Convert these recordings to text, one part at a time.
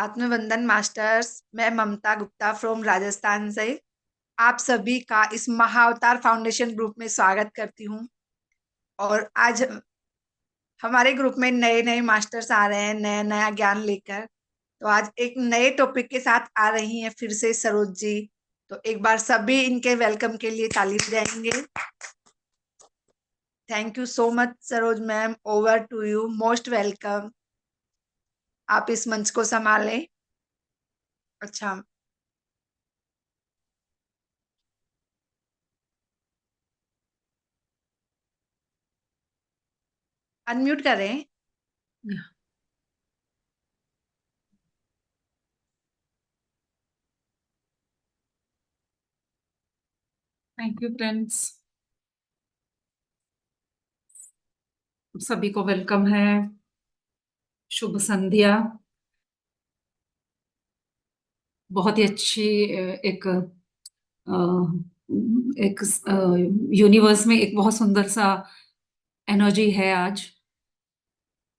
आत्मवंदन masters. मैं ममता Gupta from Rajasthan से आप सभी का इस महाअवतार फाउंडेशन ग्रुप में स्वागत करती हूँ। और आज हमारे ग्रुप में नए नए मास्टर्स आ रहे हैं नया नया ज्ञान लेकर। तो आज एक नए टॉपिक के साथ आ रही हैं फिर से सरोज जी। तो एक बार सभी इनके वेलकम के लिए ताली बजाएंगे। Thank you so much Saroj ma'am, over to you, most welcome. आप इस मंच को संभालें। अच्छा, अनम्यूट करें। थैंक यू फ्रेंड्स, सभी को वेलकम है। शुभ संध्या। बहुत ही अच्छी एक यूनिवर्स में एक बहुत सुंदर सा एनर्जी है आज,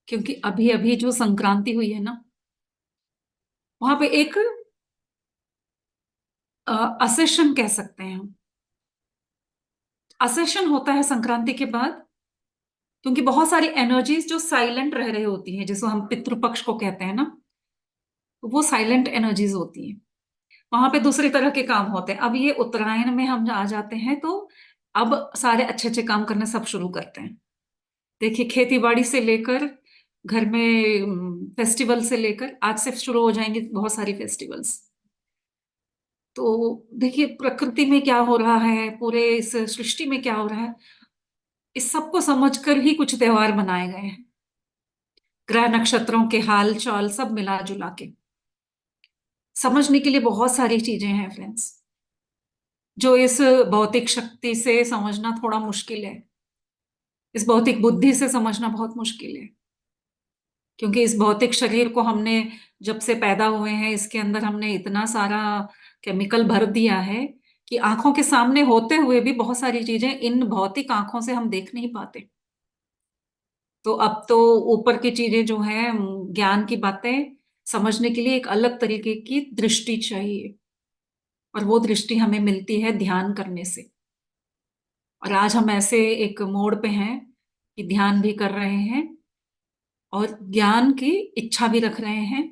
क्योंकि अभी अभी जो संक्रांति हुई है ना, वहां पे एक असेशन कह सकते हैं हम। असेशन होता है संक्रांति के बाद, क्योंकि बहुत सारी एनर्जीज जो साइलेंट रह रही होती हैं, जिसको हम पितृपक्ष को कहते हैं ना, तो वो साइलेंट एनर्जीज होती हैं। वहां पे दूसरी तरह के काम होते हैं। अब ये उत्तरायण में हम आ जाते हैं, तो अब सारे अच्छे अच्छे काम करने सब शुरू करते हैं। देखिए, खेती बाड़ी से लेकर घर में फेस्टिवल से लेकर आज से शुरू हो जाएंगे बहुत सारी फेस्टिवल्स। तो देखिए, प्रकृति में क्या हो रहा है, पूरे इस सृष्टि में क्या हो रहा है, इस सबको समझकर ही कुछ त्योहार मनाए गए हैं। ग्रह नक्षत्रों के हाल चाल सब मिला जुला के समझने के लिए बहुत सारी चीजें हैं फ्रेंड्स, जो इस भौतिक शक्ति से समझना थोड़ा मुश्किल है। इस भौतिक बुद्धि से समझना बहुत मुश्किल है, क्योंकि इस भौतिक शरीर को हमने जब से पैदा हुए हैं, इसके अंदर हमने इतना सारा केमिकल भर दिया है कि आंखों के सामने होते हुए भी बहुत सारी चीजें इन भौतिक आंखों से हम देख नहीं पाते। तो अब तो ऊपर की चीजें जो हैं, ज्ञान की बातें समझने के लिए एक अलग तरीके की दृष्टि चाहिए, और वो दृष्टि हमें मिलती है ध्यान करने से। और आज हम ऐसे एक मोड़ पे हैं कि ध्यान भी कर रहे हैं और ज्ञान की इच्छा भी रख रहे हैं।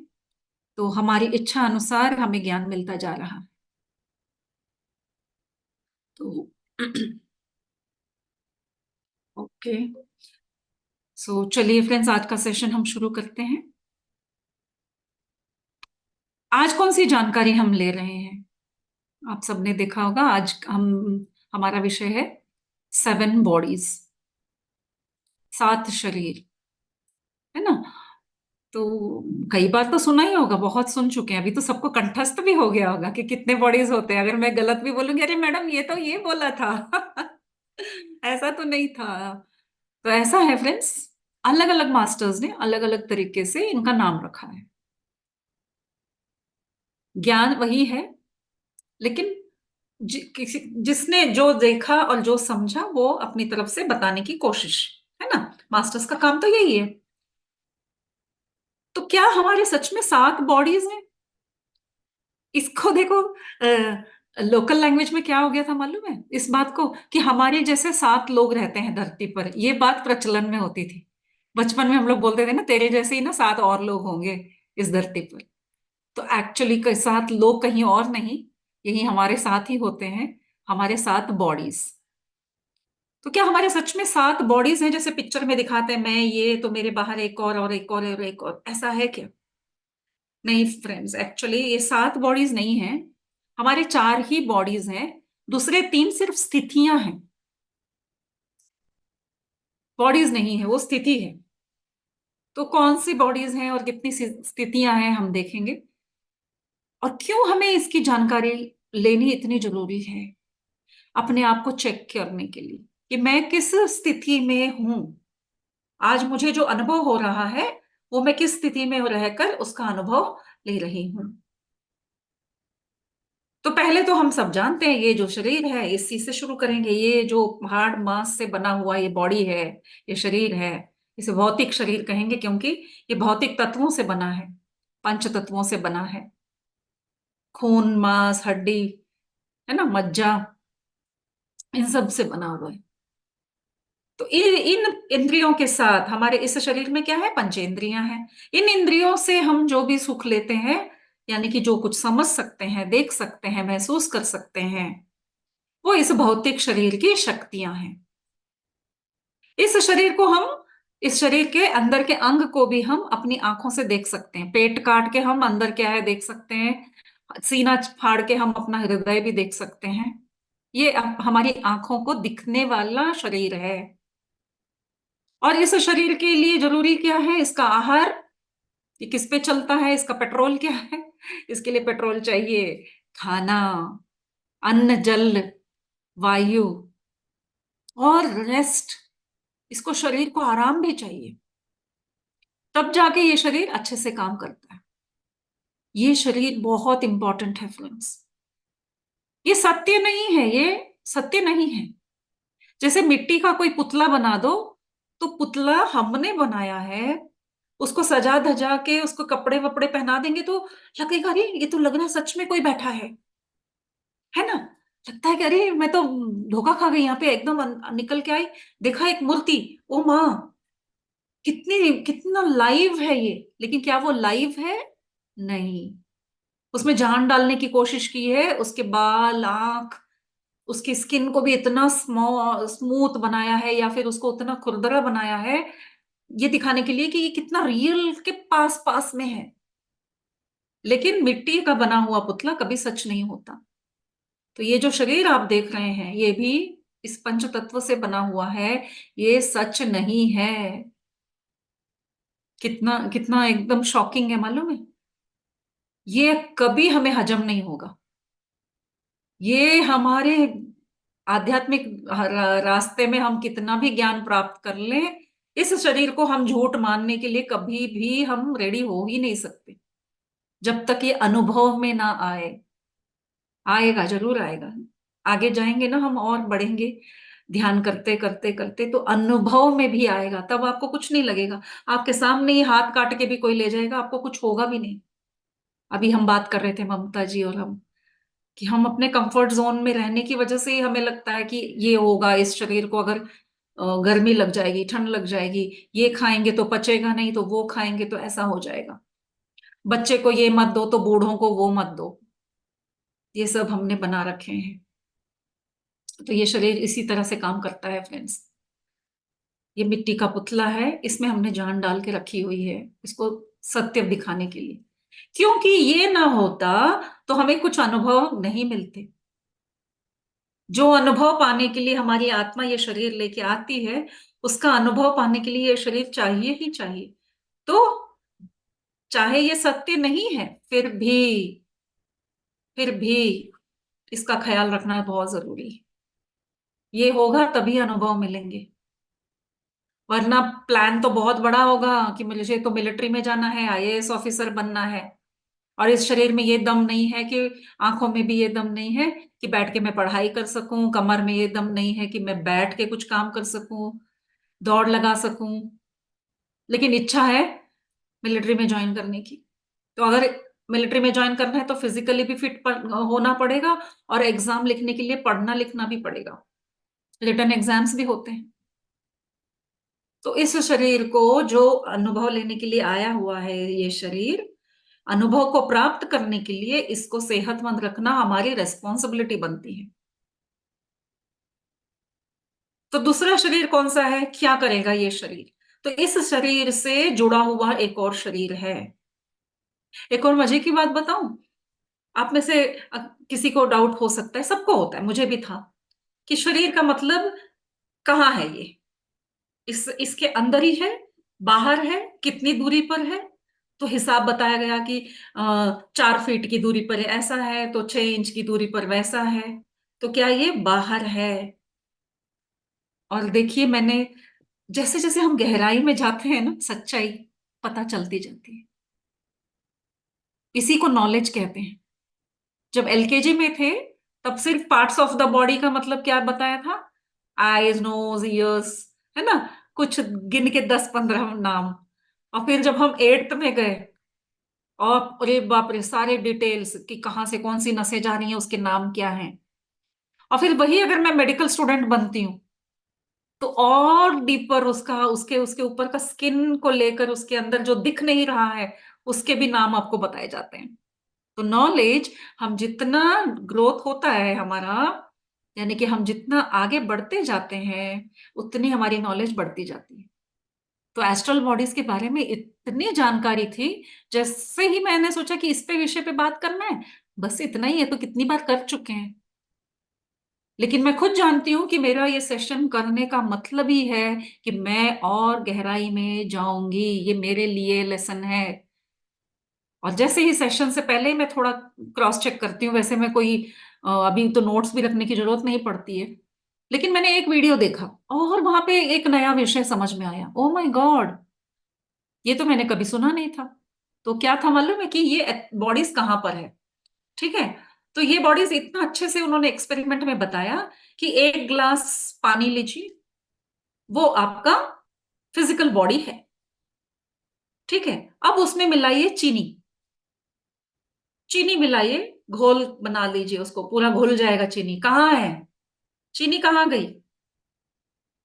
तो हमारी इच्छा अनुसार हमें ज्ञान मिलता जा रहा है। तो ओके, सो चलिए फ्रेंड्स, आज का सेशन हम शुरू करते हैं। आज कौन सी जानकारी हम ले रहे हैं? आप सबने देखा होगा, आज हम हमारा विषय है 7 बॉडीज, 7 शरीर, है ना? तो कई बार तो सुना ही होगा, बहुत सुन चुके हैं। अभी तो सबको कंठस्थ भी हो गया होगा कि कितने बॉडीज होते हैं। अगर मैं गलत भी बोलूंगी, अरे मैडम ये तो ये बोला था ऐसा तो नहीं था। तो ऐसा है फ्रेंड्स, अलग अलग मास्टर्स ने अलग अलग तरीके से इनका नाम रखा है। ज्ञान वही है, लेकिन जिसने जो देखा और जो समझा वो अपनी तरफ से बताने की कोशिश, है ना? मास्टर्स का काम तो यही है। तो क्या हमारे सच में 7 बॉडीज हैं? इसको देखो, लोकल लैंग्वेज में क्या हो गया था मालूम है इस बात को, कि हमारे जैसे 7 लोग रहते हैं धरती पर। ये बात प्रचलन में होती थी। बचपन में हम लोग बोलते थे ना, तेरे जैसे ही ना 7 और लोग होंगे इस धरती पर। तो एक्चुअली 7 लोग कहीं और नहीं, यही हमारे साथ ही होते हैं, हमारे 7 बॉडीज। तो क्या हमारे सच में 7 बॉडीज हैं, जैसे पिक्चर में दिखाते हैं, मैं ये तो मेरे बाहर एक और एक और एक और, ऐसा है क्या? नहीं फ्रेंड्स, एक्चुअली ये 7 बॉडीज नहीं है, हमारे 4 ही बॉडीज हैं। दूसरे 3 सिर्फ स्थितियां हैं, बॉडीज नहीं है, वो स्थिति है। तो कौन सी बॉडीज हैं और कितनी स्थितियां हैं, हम देखेंगे। और क्यों हमें इसकी जानकारी लेनी इतनी जरूरी है, अपने आप को चेक करने के लिए कि मैं किस स्थिति में हूं। आज मुझे जो अनुभव हो रहा है, वो मैं किस स्थिति में रहकर उसका अनुभव ले रही हूं। तो पहले तो हम सब जानते हैं, ये जो शरीर है इसी से शुरू करेंगे। ये जो हार्ड मांस से बना हुआ ये बॉडी है, ये शरीर है, इसे भौतिक शरीर कहेंगे, क्योंकि ये भौतिक तत्वों से बना है। पंच तत्वों से बना है। खून, मांस, हड्डी, है ना, मज्जा, इन सब से बना हुआ है। तो इन इंद्रियों के साथ हमारे इस शरीर में क्या है, पंचेंद्रियां हैं। इन इंद्रियों से हम जो भी सुख लेते हैं, यानी कि जो कुछ समझ सकते हैं, देख सकते हैं, महसूस कर सकते हैं, वो इस भौतिक शरीर की शक्तियां हैं। इस शरीर को हम, इस शरीर के अंदर के अंग को भी हम अपनी आंखों से देख सकते हैं। पेट काट के हम अंदर क्या है देख सकते हैं। सीना फाड़ के हम अपना हृदय भी देख सकते हैं। ये हमारी आंखों को दिखने वाला शरीर है। और इस शरीर के लिए जरूरी क्या है, इसका आहार। ये किस पे चलता है, इसका पेट्रोल क्या है। इसके लिए पेट्रोल चाहिए, खाना, अन्न, जल, वायु और रेस्ट। इसको, शरीर को आराम भी चाहिए, तब जाके ये शरीर अच्छे से काम करता है। ये शरीर बहुत इंपॉर्टेंट है फ्रेंड्स। ये सत्य नहीं है, ये सत्य नहीं है। जैसे मिट्टी का कोई पुतला बना दो, तो पुतला हमने बनाया है, उसको सजा धजा के उसको कपड़े वपड़े पहना देंगे तो लगेगा अरे ये तो लग रहा है सच में कोई बैठा है ना। लगता है कि अरे मैं तो धोखा खा गई, यहाँ पे एकदम निकल के आई, देखा एक मूर्ति, ओ माँ, कितनी कितना लाइव है ये। लेकिन क्या वो लाइव है? नहीं। उसमें जान डालने की कोशिश की है, उसके बाल, आंख, उसकी स्किन को भी इतना स्मूथ बनाया है, या फिर उसको उतना खुरदरा बनाया है, ये दिखाने के लिए कि ये कितना रियल के पास पास में है। लेकिन मिट्टी का बना हुआ पुतला कभी सच नहीं होता। तो ये जो शरीर आप देख रहे हैं, ये भी इस पंच तत्व से बना हुआ है, ये सच नहीं है। कितना कितना एकदम शॉकिंग है, मालूम है। ये कभी हमें हजम नहीं होगा। ये हमारे आध्यात्मिक रास्ते में हम कितना भी ज्ञान प्राप्त कर लें, इस शरीर को हम झूठ मानने के लिए कभी भी हम रेडी हो ही नहीं सकते, जब तक ये अनुभव में ना आए। आएगा, जरूर आएगा। आगे जाएंगे ना हम और बढ़ेंगे, ध्यान करते करते करते तो अनुभव में भी आएगा, तब आपको कुछ नहीं लगेगा। आपके सामने ही हाथ काट के भी कोई ले जाएगा, आपको कुछ होगा भी नहीं। अभी हम बात कर रहे थे, ममता जी और हम, कि हम अपने कंफर्ट जोन में रहने की वजह से ही हमें लगता है कि ये होगा, इस शरीर को अगर गर्मी लग जाएगी, ठंड लग जाएगी, ये खाएंगे तो पचेगा नहीं, तो वो खाएंगे तो ऐसा हो जाएगा, बच्चे को ये मत दो तो बूढ़ों को वो मत दो। ये सब हमने बना रखे हैं। तो ये शरीर इसी तरह से काम करता है फ्रेंड्स। ये मिट्टी का पुतला है, इसमें हमने जान डाल के रखी हुई है, इसको सत्य दिखाने के लिए। क्योंकि ये ना होता तो हमें कुछ अनुभव नहीं मिलते। जो अनुभव पाने के लिए हमारी आत्मा ये शरीर लेके आती है, उसका अनुभव पाने के लिए ये शरीर चाहिए ही चाहिए। तो चाहे ये सत्य नहीं है, फिर भी इसका ख्याल रखना बहुत जरूरी है। ये होगा तभी अनुभव मिलेंगे, वरना प्लान तो बहुत बड़ा होगा कि मुझे तो मिलिट्री में जाना है, आईएएस ऑफिसर बनना है, और इस शरीर में ये दम नहीं है कि, आंखों में भी ये दम नहीं है कि बैठ के मैं पढ़ाई कर सकूं, कमर में ये दम नहीं है कि मैं बैठ के कुछ काम कर सकूं, दौड़ लगा सकूं। लेकिन इच्छा है मिलिट्री में ज्वाइन करने की। तो अगर मिलिट्री में ज्वाइन करना है तो फिजिकली भी फिट होना पड़ेगा, और एग्जाम लिखने के लिए पढ़ना लिखना भी पड़ेगा, रिटन एग्जाम्स भी होते हैं। तो इस शरीर को, जो अनुभव लेने के लिए आया हुआ है ये शरीर, अनुभव को प्राप्त करने के लिए इसको सेहतमंद रखना हमारी रेस्पॉन्सिबिलिटी बनती है। तो दूसरा शरीर कौन सा है, क्या करेगा ये शरीर? तो इस शरीर से जुड़ा हुआ एक और शरीर है। एक और मजे की बात बताऊं, आप में से किसी को डाउट हो सकता है, सबको होता है, मुझे भी था, कि शरीर का मतलब कहाँ है ये, इसके अंदर ही है, बाहर है, कितनी दूरी पर है? तो हिसाब बताया गया कि 4 फीट की दूरी पर ऐसा है, तो 6 इंच की दूरी पर वैसा है। तो क्या ये बाहर है? और देखिए, मैंने, जैसे जैसे हम गहराई में जाते हैं ना, सच्चाई पता चलती जाती है। इसी को नॉलेज कहते हैं। जब एलकेजी में थे, तब सिर्फ पार्ट्स ऑफ द बॉडी का मतलब क्या बताया था, आईज, नोज, ईयर्स, है ना, कुछ गिन के 10-15 नाम। और फिर जब हम 8th में गए, और अरे बाप रे, सारे डिटेल्स कि कहाँ से कौन सी नसें जा रही हैं, उसके नाम क्या हैं। और फिर वही अगर मैं मेडिकल स्टूडेंट बनती हूँ तो और डीपर उसका, उसके उसके ऊपर का स्किन को लेकर, उसके अंदर जो दिख नहीं रहा है उसके भी नाम आपको बताए जाते हैं। तो नॉलेज, हम जितना ग्रोथ होता है हमारा, यानी कि हम जितना आगे बढ़ते जाते हैं उतनी हमारी नॉलेज बढ़ती जाती है। तो एस्ट्रल बॉडीज के बारे में इतनी जानकारी थी, जैसे ही मैंने सोचा कि इस पे विषय पे बात करना है, बस इतना ही है, तो कितनी बार कर चुके हैं। लेकिन मैं खुद जानती हूं कि मेरा ये सेशन करने का मतलब ही है कि मैं और गहराई में जाऊंगी, ये मेरे लिए लेसन है। और जैसे ही सेशन से पहले ही मैं थोड़ा क्रॉस चेक करती हूँ, वैसे मैं कोई अभी तो नोट्स भी रखने की जरूरत नहीं पड़ती है। लेकिन मैंने एक वीडियो देखा और वहां पे एक नया विषय समझ में आया। ओ माय गॉड, ये तो मैंने कभी सुना नहीं था। तो क्या था मालूम है कि ये बॉडीज कहाँ पर है? ठीक है, तो ये बॉडीज इतना अच्छे से उन्होंने एक्सपेरिमेंट में बताया कि एक ग्लास पानी लीजिए, वो आपका फिजिकल बॉडी है। ठीक है, अब उसमें मिलाइए चीनी। चीनी मिलाइए, घोल बना लीजिए उसको, पूरा घुल जाएगा। चीनी कहाँ है? चीनी कहाँ गई?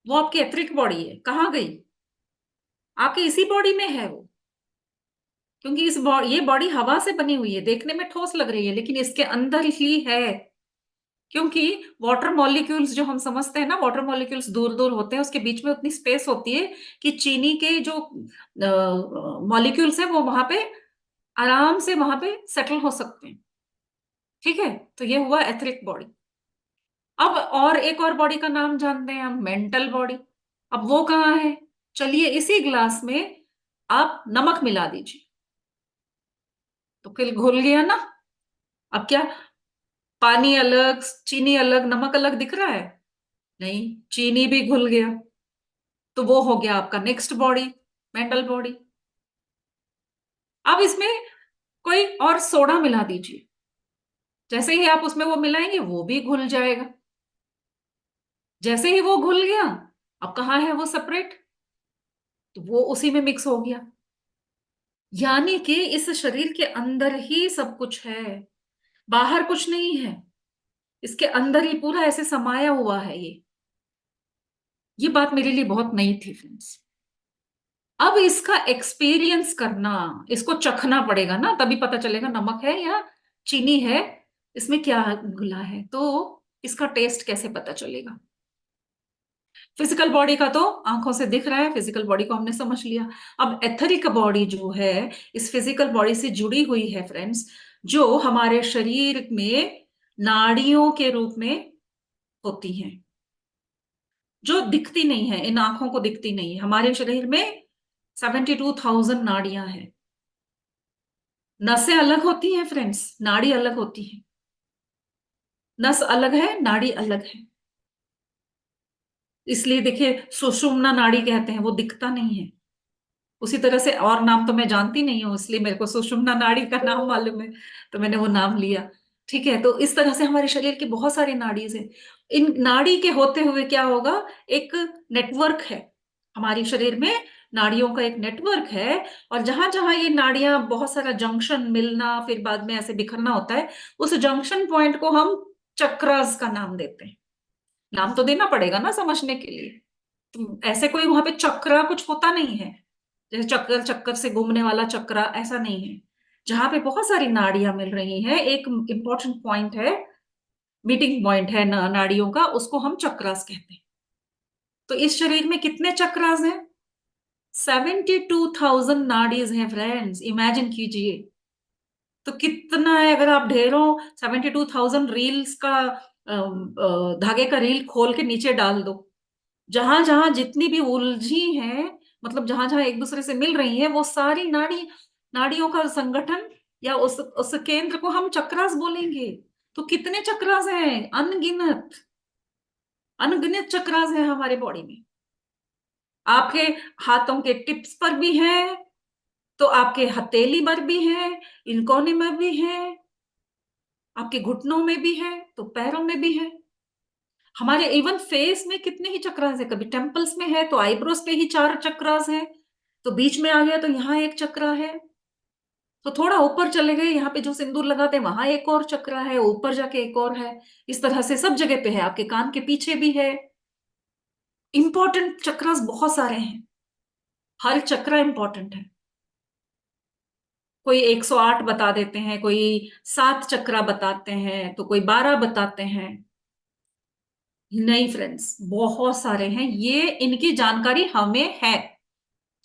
वो आपकी एथरिक बॉडी है, कहाँ गई? आपकी इसी बॉडी में है वो। क्योंकि ये बॉडी हवा से बनी हुई है, देखने में ठोस लग रही है लेकिन इसके अंदर ही है। क्योंकि वाटर मॉलिक्यूल्स जो हम समझते हैं ना, वाटर मॉलिक्यूल्स दूर दूर होते हैं, उसके बीच में उतनी स्पेस होती है कि चीनी के जो मॉलिक्यूल्स हैं वो वहां पे आराम से वहां पे सेटल हो सकते हैं। ठीक है, तो ये हुआ एथरिक बॉडी। अब और एक और बॉडी का नाम जानते हैं हम, मेंटल बॉडी। अब वो कहाँ है? चलिए इसी ग्लास में आप नमक मिला दीजिए, तो फिर घुल गया ना। अब क्या, पानी अलग, चीनी अलग, नमक अलग दिख रहा है? नहीं, चीनी भी घुल गया। तो वो हो गया आपका नेक्स्ट बॉडी, मेंटल बॉडी। अब इसमें कोई और सोडा मिला दीजिए, जैसे ही आप उसमें वो मिलाएंगे वो भी घुल जाएगा। जैसे ही वो घुल गया, अब कहाँ है वो सेपरेट? तो वो उसी में मिक्स हो गया। यानी कि इस शरीर के अंदर ही सब कुछ है, बाहर कुछ नहीं है। इसके अंदर ही पूरा ऐसे समाया हुआ है ये बात मेरे लिए बहुत नई थी फ्रेंड्स। अब इसका एक्सपीरियंस करना, इसको चखना पड़ेगा ना, तभी पता चलेगा नमक है या चीनी है, इसमें क्या घुला है। तो इसका टेस्ट कैसे पता चलेगा? फिजिकल बॉडी का तो आंखों से दिख रहा है, फिजिकल बॉडी को हमने समझ लिया। अब एथरिक बॉडी जो है, इस फिजिकल बॉडी से जुड़ी हुई है फ्रेंड्स, जो हमारे शरीर में नाड़ियों के रूप में होती हैं, जो दिखती नहीं है, इन आंखों को दिखती नहीं है। हमारे शरीर में 72,000 नाड़ियां हैं। नसें अलग होती हैं फ्रेंड्स, नाड़ी अलग होती है। नस अलग है, नाड़ी अलग है। इसलिए देखिए, सुषुम्ना नाड़ी कहते हैं, वो दिखता नहीं है। उसी तरह से और नाम तो मैं जानती नहीं हूँ, इसलिए मेरे को सुषुम्ना नाड़ी का नाम मालूम है, तो मैंने वो नाम लिया। ठीक है, तो इस तरह से हमारे शरीर की बहुत सारी नाड़ीज हैं। इन नाड़ी के होते हुए क्या होगा, एक नेटवर्क है हमारे शरीर में, नाड़ियों का एक नेटवर्क है। और जहां जहां ये नाड़ियां, बहुत सारा जंक्शन मिलना, फिर बाद में ऐसे बिखरना होता है, उस जंक्शन पॉइंट को हम चक्रास का नाम देते हैं। नाम तो देना पड़ेगा ना समझने के लिए। तो ऐसे कोई वहां पे चक्रा कुछ होता नहीं है, जैसे चक्कर चक्कर से घूमने वाला चक्रा, ऐसा नहीं है। जहां पे बहुत सारी नाड़ियां मिल रही हैं, एक इंपॉर्टेंट पॉइंट है, मीटिंग पॉइंट है नाड़ियों का, उसको हम चक्रास कहते हैं। तो इस शरीर में कितने चक्रास हैं? 72,000 नाड़ीज हैं फ्रेंड्स, इमेजिन कीजिए। तो कितना है, अगर आप ढेरों 72,000 रील्स का धागे का रील खोल के नीचे डाल दो, जहां जहां जितनी भी उलझी हैं, मतलब जहां जहां एक दूसरे से मिल रही हैं, वो सारी नाड़ियों का संगठन या उस केंद्र को हम चक्रास बोलेंगे। तो कितने चक्रास हैं? अनगिनत, अनगिनत चक्रास हैं हमारे बॉडी में। आपके हाथों के टिप्स पर भी हैं, तो आपके हथेली पर भी है, इन कोने में भी है, आपके घुटनों में भी है, तो पैरों में भी है। हमारे इवन फेस में कितने ही चक्रास है, कभी टेम्पल्स में है तो आईब्रोज पे ही 4 चक्रास है, तो बीच में आ गया तो यहाँ एक चक्रा है। तो थोड़ा ऊपर चले गए, यहाँ पे जो सिंदूर लगाते हैं वहां एक और चक्र है, ऊपर जाके एक और है। इस तरह से सब जगह पे है, आपके कान के पीछे भी है। इंपॉर्टेंट चक्रास बहुत सारे हैं, हर चक्र इंपॉर्टेंट है। कोई 108 बता देते हैं, कोई 7 चक्रा बताते हैं, तो कोई 12 बताते हैं। नहीं फ्रेंड्स, बहुत सारे हैं, ये इनकी जानकारी हमें है।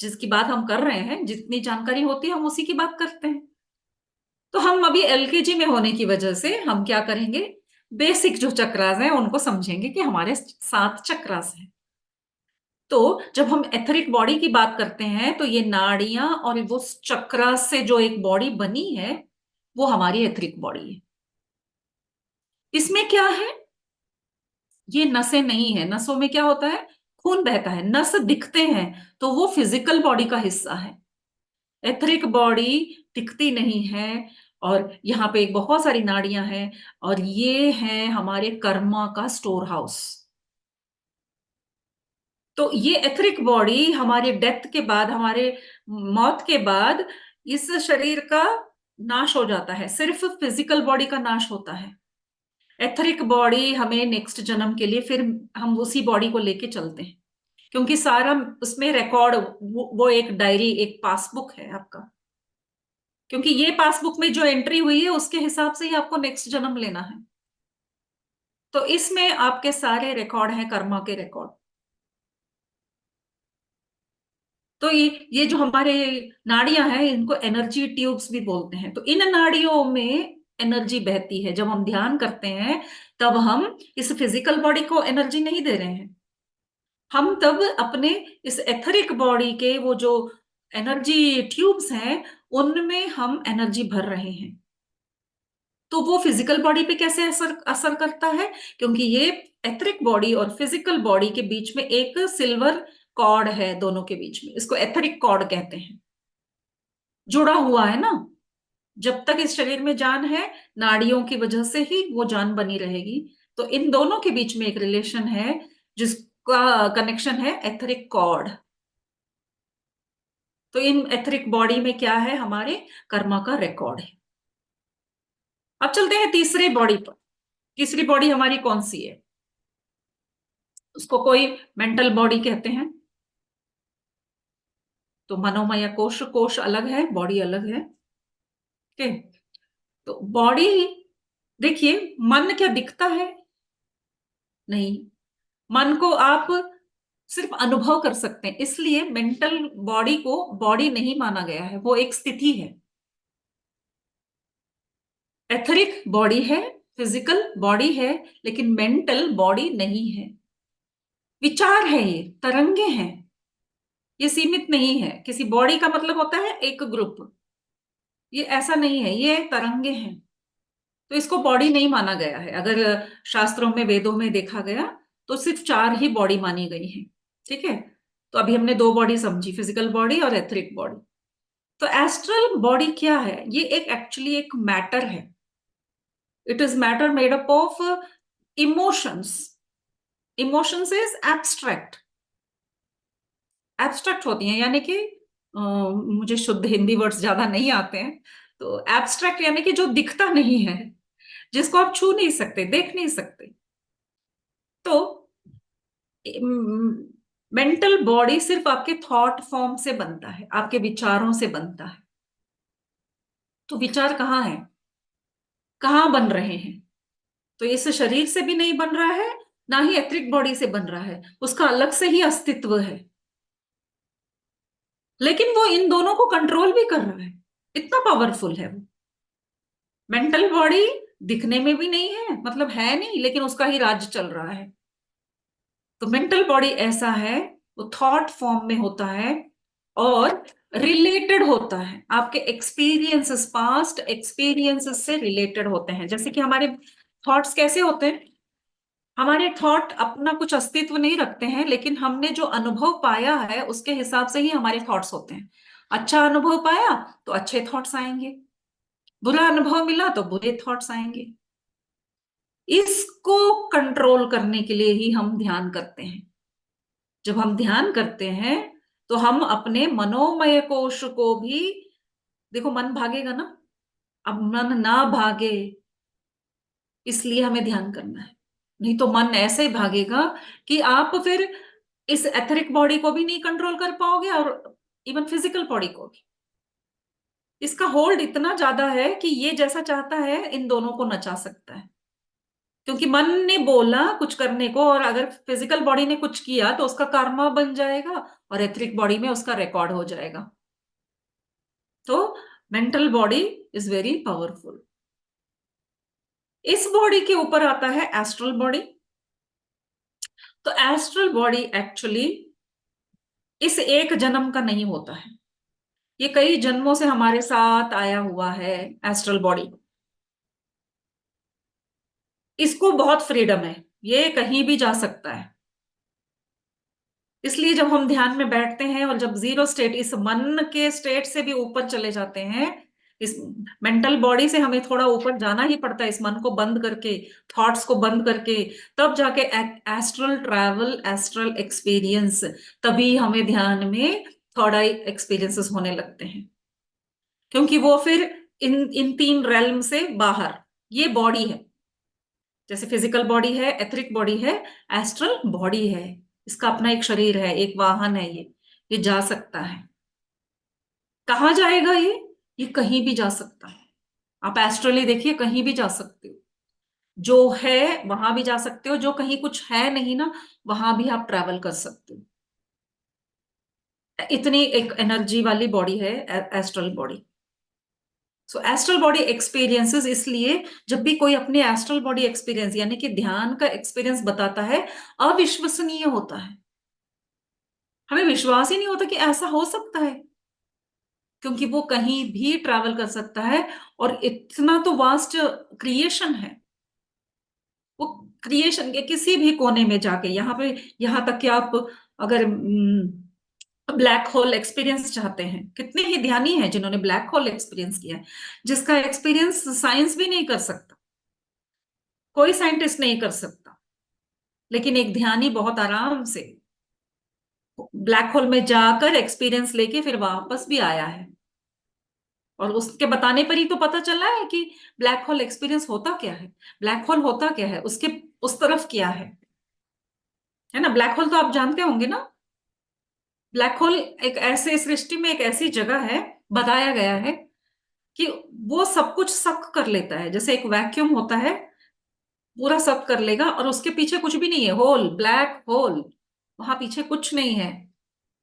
जिसकी बात हम कर रहे हैं, जितनी जानकारी होती है हम उसी की बात करते हैं। तो हम अभी एलकेजी में होने की वजह से हम क्या करेंगे, बेसिक जो चक्रास हैं उनको समझेंगे कि हमारे 7 चक्रास हैं। तो जब हम एथरिक बॉडी की बात करते हैं तो ये नाड़ियां और वो चक्रास से जो एक बॉडी बनी है, वो हमारी एथरिक बॉडी है। इसमें क्या है, ये नसें नहीं है। नसों में क्या होता है, खून बहता है, नस दिखते हैं, तो वो फिजिकल बॉडी का हिस्सा है। एथरिक बॉडी दिखती नहीं है। और यहाँ पे बहुत सारी नाड़ियां हैं, और ये है हमारे कर्मा का स्टोर हाउस। तो ये एथरिक बॉडी हमारे डेथ के बाद, हमारे मौत के बाद, इस शरीर का नाश हो जाता है। सिर्फ फिजिकल बॉडी का नाश होता है। एथरिक बॉडी हमें नेक्स्ट जन्म के लिए फिर हम उसी बॉडी को लेके चलते हैं, क्योंकि सारा उसमें रिकॉर्ड, वो एक डायरी, एक पासबुक है आपका। क्योंकि ये पासबुक में जो एंट्री हुई है उसके हिसाब से ही आपको नेक्स्ट जन्म लेना है। तो इसमें आपके सारे रिकॉर्ड हैं, कर्मा के रिकॉर्ड। तो ये जो हमारे नाड़ियां हैं, इनको एनर्जी ट्यूब्स भी बोलते हैं। तो इन नाड़ियों में एनर्जी बहती है। जब हम ध्यान करते हैं तब हम इस फिजिकल बॉडी को एनर्जी नहीं दे रहे हैं, हम तब अपने इस एथरिक बॉडी के वो जो एनर्जी ट्यूब्स हैं उनमें हम एनर्जी भर रहे हैं। तो वो फिजिकल बॉडी पे कैसे असर असर करता है, क्योंकि ये एथरिक बॉडी और फिजिकल बॉडी के बीच में एक सिल्वर कॉर्ड है, दोनों के बीच में, इसको एथरिक कॉर्ड कहते हैं। जुड़ा हुआ है ना। जब तक इस शरीर में जान है, नाड़ियों की वजह से ही वो जान बनी रहेगी। तो इन दोनों के बीच में एक रिलेशन है, जिसका कनेक्शन है एथरिक कॉर्ड। तो इन एथरिक बॉडी में क्या है, हमारे कर्मा का रिकॉर्ड है। अब चलते हैं तीसरी बॉडी पर। तीसरी बॉडी हमारी कौन सी है, उसको कोई मेंटल बॉडी कहते हैं। तो मनोमय कोश, कोश अलग है, बॉडी अलग है। ओके। तो बॉडी, देखिए, मन क्या दिखता है? नहीं। मन को आप सिर्फ अनुभव कर सकते हैं, इसलिए मेंटल बॉडी को बॉडी नहीं माना गया है, वो एक स्थिति है। एथरिक बॉडी है, फिजिकल बॉडी है, लेकिन मेंटल बॉडी नहीं है। विचार है, ये तरंगे हैं, ये सीमित नहीं है। किसी बॉडी का मतलब होता है एक ग्रुप, ये ऐसा नहीं है, ये तरंगे हैं। तो इसको बॉडी नहीं माना गया है। अगर शास्त्रों में, वेदों में देखा गया तो सिर्फ 4 ही बॉडी मानी गई है। ठीक है। तो अभी हमने 2 बॉडी समझी, फिजिकल बॉडी और एथरिक बॉडी। तो एस्ट्रल बॉडी क्या है, ये एक एक्चुअली एक मैटर है। It is matter made up of emotions. Emotions is abstract, abstract होती हैं, यानी कि मुझे शुद्ध हिंदी वर्ड्स ज्यादा नहीं आते हैं। तो एब्स्ट्रैक्ट यानी कि जो दिखता नहीं है, जिसको आप छू नहीं सकते, देख नहीं सकते। तो मेंटल बॉडी सिर्फ आपके थॉट फॉर्म से बनता है, आपके विचारों से बनता है। तो विचार कहाँ है, कहाँ बन रहे हैं? तो इस शरीर से भी नहीं बन रहा है, ना ही एथरिक बॉडी से बन रहा है, उसका अलग से ही अस्तित्व है। लेकिन वो इन दोनों को कंट्रोल भी कर रहा है, इतना पावरफुल है वो। मेंटल बॉडी दिखने में भी नहीं है, मतलब है नहीं, लेकिन उसका ही राज चल रहा है। तो मेंटल बॉडी ऐसा है, वो थॉट फॉर्म में होता है और रिलेटेड होता है, आपके एक्सपीरियंसेस, पास्ट एक्सपीरियंसेस से रिलेटेड होते हैं। जैसे कि हमारे थॉट्स कैसे होते हैं, हमारे थॉट अपना कुछ अस्तित्व नहीं रखते हैं, लेकिन हमने जो अनुभव पाया है उसके हिसाब से ही हमारे थॉट्स होते हैं। अच्छा अनुभव पाया तो अच्छे थॉट्स आएंगे, बुरा अनुभव मिला तो बुरे थॉट्स आएंगे। इसको कंट्रोल करने के लिए ही हम ध्यान करते हैं। जब हम ध्यान करते हैं तो हम अपने मनोमय कोश को भी देखो मन भागेगा ना, अब मन ना भागे इसलिए हमें ध्यान करना है। नहीं तो मन ऐसे ही भागेगा कि आप फिर इस एथरिक बॉडी को भी नहीं कंट्रोल कर पाओगे और इवन फिजिकल बॉडी को भी। इसका होल्ड इतना ज्यादा है कि ये जैसा चाहता है इन दोनों को नचा सकता है, क्योंकि मन ने बोला कुछ करने को, और अगर फिजिकल बॉडी ने कुछ किया तो उसका कर्मा बन जाएगा और एथरिक बॉडी में उसका रिकॉर्ड हो जाएगा। तो mental body is very powerful. इस बॉडी के ऊपर आता है एस्ट्रल बॉडी। तो एस्ट्रल बॉडी एक्चुअली इस एक जन्म का नहीं होता है, ये कई जन्मों से हमारे साथ आया हुआ है एस्ट्रल बॉडी। इसको बहुत फ्रीडम है, ये कहीं भी जा सकता है। इसलिए जब हम ध्यान में बैठते हैं और जब जीरो स्टेट, इस मन के स्टेट से भी ऊपर चले जाते हैं, इस मेंटल बॉडी से हमें थोड़ा ऊपर जाना ही पड़ता है, इस मन को बंद करके, थॉट्स को बंद करके, तब जाके एस्ट्रल ट्रैवल, एस्ट्रल एक्सपीरियंस, तभी हमें ध्यान में थोड़ा एक्सपीरियंसेस होने लगते हैं। क्योंकि वो फिर इन इन तीन रेल्म से बाहर, ये बॉडी है, जैसे फिजिकल बॉडी है, एथरिक बॉडी है, एस्ट्रल बॉडी है, इसका अपना एक शरीर है, एक वाहन है, ये जा सकता है। कहाँ जाएगा ये कहीं भी जा सकता है। आप एस्ट्रली देखिए, कहीं भी जा सकते हो, जो है वहां भी जा सकते हो, जो कहीं कुछ है नहीं ना, वहां भी आप ट्रैवल कर सकते हो। इतनी एक एनर्जी वाली बॉडी है एस्ट्रल बॉडी। सो एस्ट्रल बॉडी एक्सपीरियंसेस, इसलिए जब भी कोई अपने एस्ट्रल बॉडी एक्सपीरियंस यानी कि ध्यान का एक्सपीरियंस बताता है, अविश्वसनीय होता है। हमें विश्वास ही नहीं होता कि ऐसा हो सकता है, क्योंकि वो कहीं भी ट्रैवल कर सकता है। और इतना तो वास्ट क्रिएशन है, वो क्रिएशन के किसी भी कोने में जाके, यहाँ पे, यहाँ तक कि आप अगर ब्लैक होल एक्सपीरियंस चाहते हैं, कितने ही ध्यानी हैं जिन्होंने ब्लैक होल एक्सपीरियंस किया है, जिसका एक्सपीरियंस साइंस भी नहीं कर सकता, कोई साइंटिस्ट नहीं कर सकता। लेकिन एक ध्यानी बहुत आराम से ब्लैक होल में जाकर एक्सपीरियंस लेके फिर वापस भी आया है, और उसके बताने पर ही तो पता चला है कि ब्लैक होल एक्सपीरियंस होता क्या है, ब्लैक होल होता क्या है, उसके उस तरफ क्या है ना। ब्लैक होल तो आप जानते होंगे ना। ब्लैक होल एक ऐसे सृष्टि में एक ऐसी जगह है, बताया गया है कि वो सब कुछ सक कर लेता है, जैसे एक वैक्यूम होता है, पूरा सक कर लेगा, और उसके पीछे कुछ भी नहीं है, होल, ब्लैक होल, वहां पीछे कुछ नहीं है,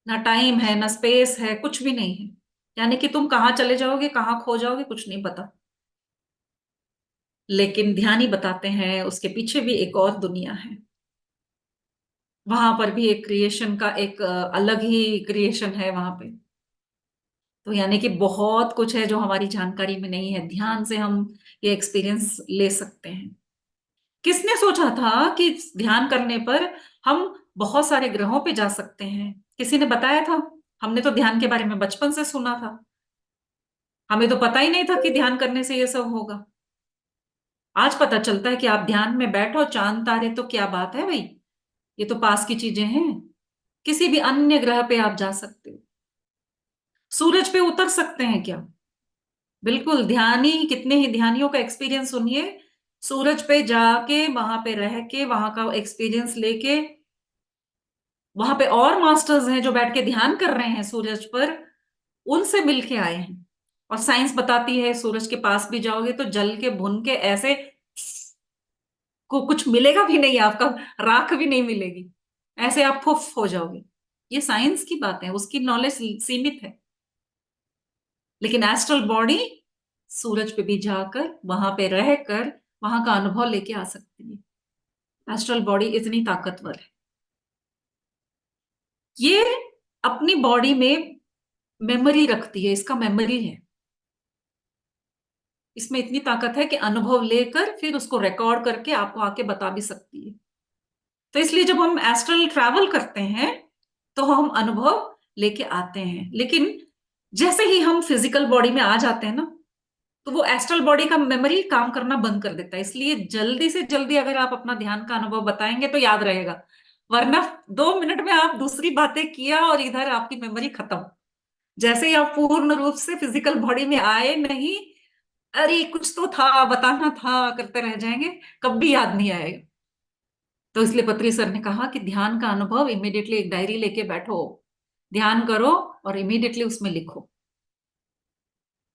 ना टाइम है ना स्पेस है, कुछ भी नहीं है। यानी कि तुम कहाँ चले जाओगे, कहाँ खो जाओगे, कुछ नहीं पता। लेकिन ध्यानी बताते हैं उसके पीछे भी एक और दुनिया है, वहां पर भी एक क्रिएशन का एक अलग ही क्रिएशन है वहां पे। तो यानी कि बहुत कुछ है जो हमारी जानकारी में नहीं है, ध्यान से हम ये एक्सपीरियंस ले सकते हैं। किसने सोचा था कि ध्यान करने पर हम बहुत सारे ग्रहों पे जा सकते हैं? किसी ने बताया था? हमने तो ध्यान के बारे में बचपन से सुना था, हमें तो पता ही नहीं था कि ध्यान करने से ये सब होगा। आज पता चलता है कि आप ध्यान में बैठो, चांद तारे तो क्या बात है भाई, ये तो पास की चीजें हैं। किसी भी अन्य ग्रह पे आप जा सकते हो, सूरज पे उतर सकते हैं क्या? बिल्कुल। ध्यानी, कितने ही ध्यानियों का एक्सपीरियंस सुनिए, सूरज पे जाके वहां पे रह के वहां का एक्सपीरियंस लेके, वहां पे और मास्टर्स हैं जो बैठ के ध्यान कर रहे हैं सूरज पर, उनसे मिलके आए हैं। और साइंस बताती है सूरज के पास भी जाओगे तो जल के भुन के ऐसे को कुछ मिलेगा भी नहीं, आपका राख भी नहीं मिलेगी, ऐसे आप फुफ हो जाओगे। ये साइंस की बात है, उसकी नॉलेज सीमित है। लेकिन एस्ट्रल बॉडी सूरज पे भी जाकर वहां पे रहकर वहां का अनुभव लेके आ सकती है। एस्ट्रल बॉडी इतनी ताकतवर है, ये अपनी बॉडी में मेमोरी रखती है, इसका मेमोरी है, इसमें इतनी ताकत है कि अनुभव लेकर फिर उसको रिकॉर्ड करके आपको आके बता भी सकती है। तो इसलिए जब हम एस्ट्रल ट्रैवल करते हैं तो हम अनुभव लेके आते हैं। लेकिन जैसे ही हम फिजिकल बॉडी में आ जाते हैं ना, तो वो एस्ट्रल बॉडी का मेमोरी काम करना बंद कर देता है। इसलिए जल्दी से जल्दी अगर आप अपना ध्यान का अनुभव बताएंगे तो याद रहेगा, वरना 2 मिनट में आप दूसरी बातें किया और इधर आपकी मेमोरी खत्म। जैसे ही आप पूर्ण रूप से फिजिकल बॉडी में आए नहीं, अरे कुछ तो था, बताना था, करते रह जाएंगे, कभी याद नहीं आएगा। तो इसलिए पत्री सर ने कहा कि ध्यान का अनुभव इमीडिएटली एक डायरी लेके बैठो, ध्यान करो और इमीडिएटली उसमें लिखो।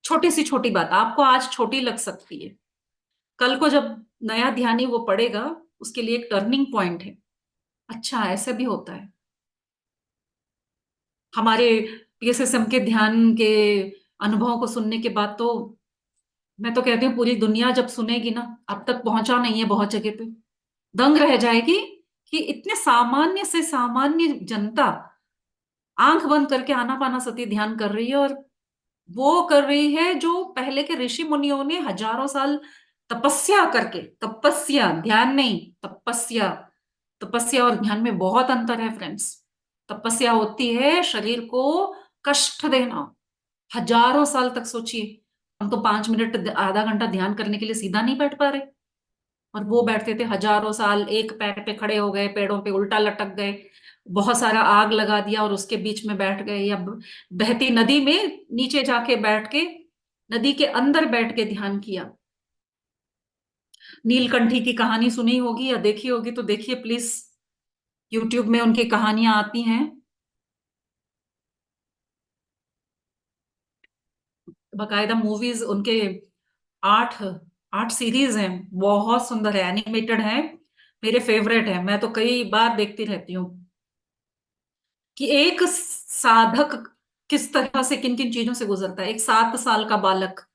छोटी सी छोटी बात आपको आज छोटी लग सकती है, कल को जब नया ध्यानी वो पढ़ेगा, उसके लिए एक टर्निंग पॉइंट है। अच्छा ऐसा भी होता है। हमारे पीएसएसएम के ध्यान के अनुभवों को सुनने के बाद तो मैं तो कहती हूँ पूरी दुनिया जब सुनेगी ना, अब तक पहुंचा नहीं है बहुत जगह पे, दंग रह जाएगी कि इतने सामान्य से सामान्य जनता आंख बंद करके आनापाना सती ध्यान कर रही है, और वो कर रही है जो पहले के ऋषि मुनियों ने हजारों साल तपस्या करके, तपस्या ध्यान नहीं, तपस्या, तपस्या और ध्यान में बहुत अंतर है फ्रेंड्स। तपस्या होती है शरीर को कष्ट देना, हजारों साल तक सोचिए, हम तो 5 मिनट आधा घंटा ध्यान करने के लिए सीधा नहीं बैठ पा रहे, और वो बैठते थे हजारों साल, एक पैर पे खड़े हो गए, पेड़ों पे उल्टा लटक गए, बहुत सारा आग लगा दिया और उसके बीच में बैठ गए, या बहती नदी में नीचे जाके बैठ के, नदी के अंदर बैठ के ध्यान किया। नीलकंठी की कहानी सुनी होगी या देखी होगी तो देखिए प्लीज, यूट्यूब में उनकी कहानियां आती हैं, बकायदा मूवीज उनके, 8 8 सीरीज हैं, बहुत सुंदर है, एनिमेटेड है, मेरे फेवरेट है, मैं तो कई बार देखती रहती हूँ कि एक साधक किस तरह से किन किन चीजों से गुजरता है, एक 7 साल का बालक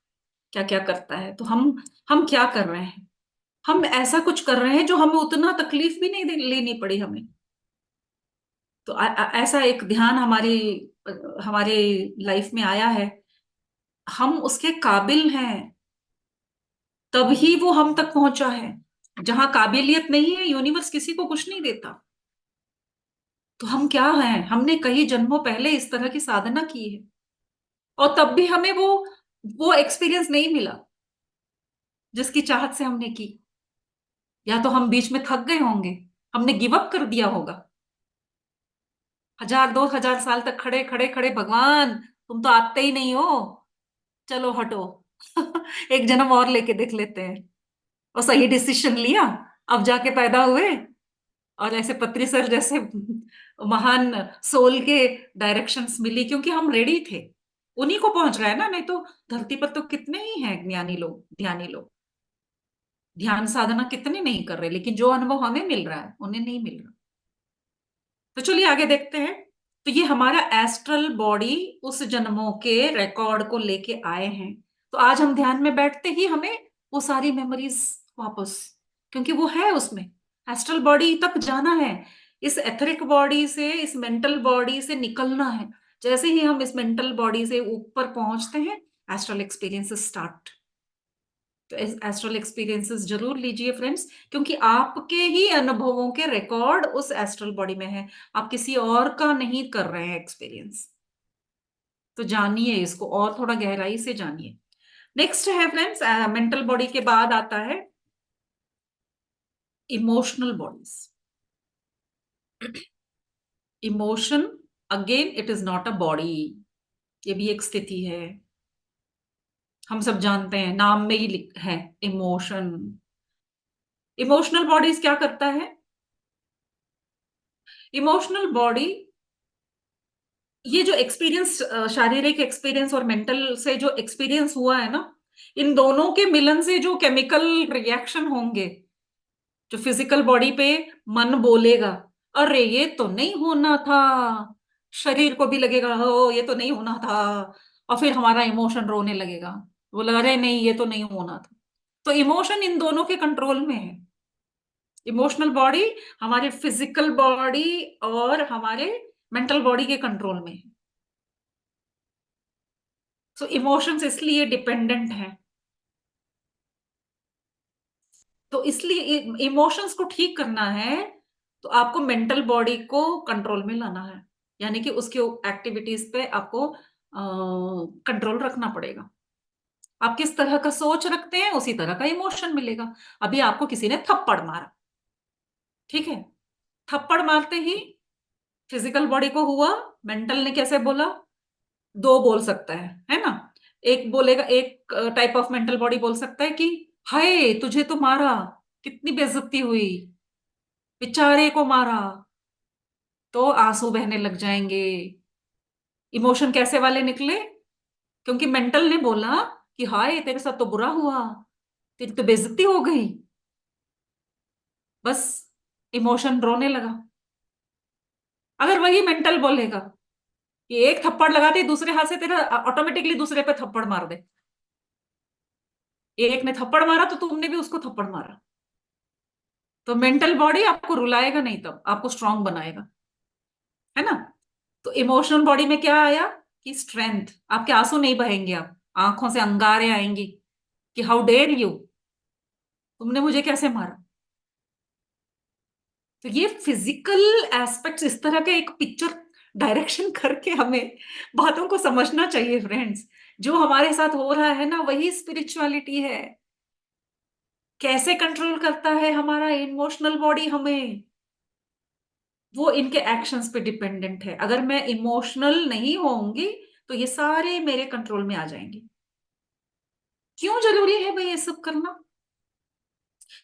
क्या क्या करता है। तो हम क्या कर रहे हैं, हम ऐसा कुछ कर रहे हैं जो हमें उतना तकलीफ भी नहीं लेनी पड़ी हमें। तो ऐसा एक ध्यान हमारी हमारे लाइफ में आया है, हम उसके काबिल हैं, तभी वो हम तक पहुंचा है। जहां काबिलियत नहीं है, यूनिवर्स किसी को कुछ नहीं देता। तो हम क्या हैं, हमने कई जन्मों पहले इस तरह की साधना की है, और तब भी हमें वो एक्सपीरियंस नहीं मिला जिसकी चाहत से हमने की। या तो हम बीच में थक गए होंगे, हमने गिव अप कर दिया होगा, 1000 2000 साल तक खड़े खड़े खड़े, भगवान तुम तो आते ही नहीं हो, चलो हटो, एक जन्म और लेके देख लेते हैं। और सही डिसीजन लिया, अब जाके पैदा हुए, और ऐसे पत्री सर जैसे महान सोल के डायरेक्शंस मिली, क्योंकि हम रेडी थे। उन्हीं को पहुंच रहा है ना, नहीं तो धरती पर तो कितने ही हैं ज्ञानी लोग, ध्यानी लोग, ध्यान साधना कितने नहीं कर रहे, लेकिन जो अनुभव हमें मिल रहा है उन्हें नहीं मिल रहा। तो चलिए आगे देखते हैं। तो ये हमारा एस्ट्रल बॉडी उस जन्मों के रिकॉर्ड को लेके आए हैं। तो आज हम ध्यान में बैठते ही हमें वो सारी मेमोरीज वापस, क्योंकि वो है उसमें, एस्ट्रल बॉडी तक जाना है, इस एथरिक बॉडी से, इस मेंटल बॉडी से निकलना है। जैसे ही हम इस मेंटल बॉडी से ऊपर पहुंचते हैं, एस्ट्रल एक्सपीरियंसेस स्टार्ट। तो एस्ट्रल एक्सपीरियंसेस जरूर लीजिए फ्रेंड्स, क्योंकि आपके ही अनुभवों के रिकॉर्ड उस एस्ट्रल बॉडी में है, आप किसी और का नहीं कर रहे हैं एक्सपीरियंस। तो जानिए इसको और थोड़ा गहराई से जानिए। नेक्स्ट है फ्रेंड्स, मेंटल बॉडी के बाद आता है emotional bodies. Emotion, again it is not a body, ये भी एक स्थिति है, हम सब जानते हैं, नाम में ही है इमोशन। इमोशनल बॉडीज क्या करता है, इमोशनल बॉडी ये जो एक्सपीरियंस, शारीरिक एक्सपीरियंस और मेंटल से जो एक्सपीरियंस हुआ है ना, इन दोनों के मिलन से जो केमिकल रिएक्शन होंगे, जो फिजिकल बॉडी पे मन बोलेगा, अरे ये तो नहीं होना था, शरीर को भी लगेगा हो ये तो नहीं होना था, और फिर हमारा इमोशन रोने लगेगा, बोला अरे नहीं ये तो नहीं होना था। तो इमोशन इन दोनों के कंट्रोल में है। इमोशनल बॉडी हमारे फिजिकल बॉडी और हमारे मेंटल बॉडी के कंट्रोल में है। सो इमोशंस इसलिए डिपेंडेंट हैं। तो इसलिए इमोशंस को ठीक करना है, तो आपको मेंटल बॉडी को कंट्रोल में लाना है, यानी कि उसके एक्टिविटीज पे आपको कंट्रोल रखना पड़ेगा। आप किस तरह का सोच रखते हैं उसी तरह का इमोशन मिलेगा। अभी आपको किसी ने थप्पड़ मारा, ठीक है, थप्पड़ मारते ही फिजिकल बॉडी को हुआ, मेंटल ने कैसे बोला, दो बोल सकता है ना। एक बोलेगा, एक टाइप ऑफ मेंटल बॉडी बोल सकता है कि हाय तुझे तो मारा, कितनी बेइज्जती हुई, बेचारे को मारा, तो आंसू बहने लग जाएंगे। इमोशन कैसे वाले निकले? क्योंकि मेंटल ने बोला कि हाय तेरे साथ तो बुरा हुआ, तेरी तो बेइज्जती हो गई, बस इमोशन रोने लगा। अगर वही मेंटल बोलेगा कि एक थप्पड़ लगाते ही दूसरे हाथ से तेरा ऑटोमेटिकली दूसरे पे थप्पड़ मार दे, एक ने थप्पड़ मारा तो तुमने भी उसको थप्पड़ मारा, तो मेंटल बॉडी आपको रुलाएगा नहीं, तब आपको स्ट्रांग बनाएगा, है ना। तो इमोशनल बॉडी में क्या आया कि स्ट्रेंथ, आपके आंसू नहीं बहेंगे, आप आंखों से अंगारे आएंगी कि हाउ डेयर यू, तुमने मुझे कैसे मारा। तो ये फिजिकल एस्पेक्ट्स इस तरह के एक पिक्चर डायरेक्शन करके हमें बातों को समझना चाहिए फ्रेंड्स। जो हमारे साथ हो रहा है ना, वही स्पिरिचुअलिटी है। कैसे कंट्रोल करता है हमारा इमोशनल बॉडी हमें, वो इनके एक्शंस पे डिपेंडेंट है। अगर मैं इमोशनल नहीं होंगी तो ये सारे मेरे कंट्रोल में आ जाएंगे। क्यों जरूरी है भाई ये सब करना?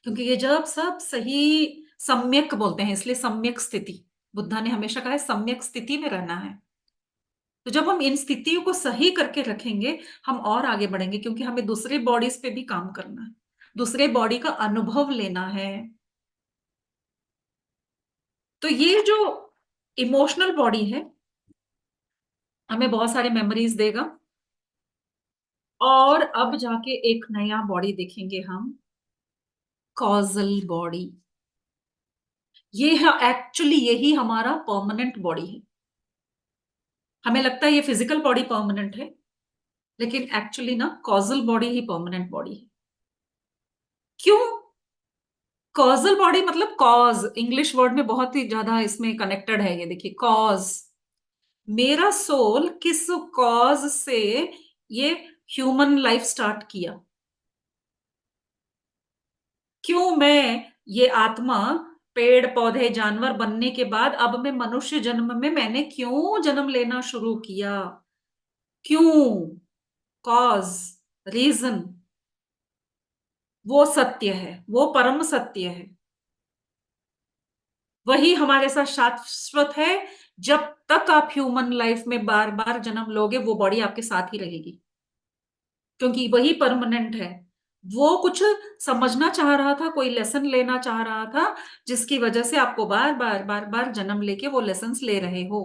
क्योंकि ये जब सब सही, सम्यक बोलते हैं इसलिए, सम्यक स्थिति, बुद्धा ने हमेशा कहा है सम्यक स्थिति में रहना है। तो जब हम इन स्थितियों को सही करके रखेंगे, हम और आगे बढ़ेंगे, क्योंकि हमें दूसरे बॉडीज पे भी काम करना है, दूसरे बॉडी का अनुभव लेना है। तो ये जो इमोशनल बॉडी है हमें बहुत सारे मेमोरीज देगा। और अब जाके एक नया बॉडी देखेंगे हम, कॉजल बॉडी। ये है एक्चुअली, यही हमारा परमानेंट बॉडी है। हमें लगता है ये फिजिकल बॉडी परमानेंट है, लेकिन एक्चुअली ना कॉजल बॉडी ही परमानेंट बॉडी है। क्यों? कॉजल बॉडी मतलब कॉज, इंग्लिश वर्ड में बहुत ही ज्यादा इसमें कनेक्टेड है। ये देखिए कॉज, मेरा सोल किस कॉज से ये ह्यूमन लाइफ स्टार्ट किया, क्यों मैं ये आत्मा पेड़ पौधे जानवर बनने के बाद अब मैं मनुष्य जन्म में मैंने क्यों जन्म लेना शुरू किया, क्यों, कॉज, रीजन, वो सत्य है, वो परम सत्य है, वही हमारे साथ शाश्वत है। जब तक आप ह्यूमन लाइफ में बार बार जन्म लोगे वो बॉडी आपके साथ ही रहेगी, क्योंकि वही परमानेंट है। वो कुछ समझना चाह रहा था, कोई लेसन लेना चाह रहा था, जिसकी वजह से आपको बार बार बार बार जन्म लेके वो लेसन्स ले रहे हो।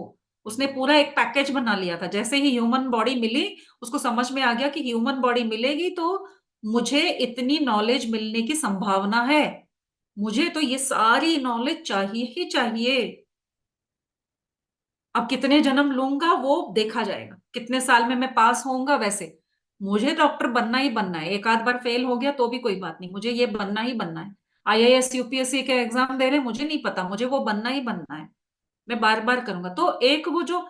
उसने पूरा एक पैकेज बना लिया था। जैसे ही ह्यूमन बॉडी मिली, उसको समझ में आ गया कि ह्यूमन बॉडी मिलेगी तो मुझे इतनी नॉलेज मिलने की संभावना है, मुझे तो ये सारी नॉलेज चाहिए ही चाहिए। अब कितने जन्म लूंगा वो देखा जाएगा, कितने साल में मैं पास होऊंगा। वैसे मुझे डॉक्टर बनना ही बनना है, एक आध बार फेल हो गया तो भी कोई बात नहीं, मुझे ये बनना ही बनना है। आईएएस यूपीएससी के एग्जाम दे रहे हैं, मुझे नहीं पता, मुझे वो बनना ही बनना है। मैं बार बार करूंगा। तो एक वो जो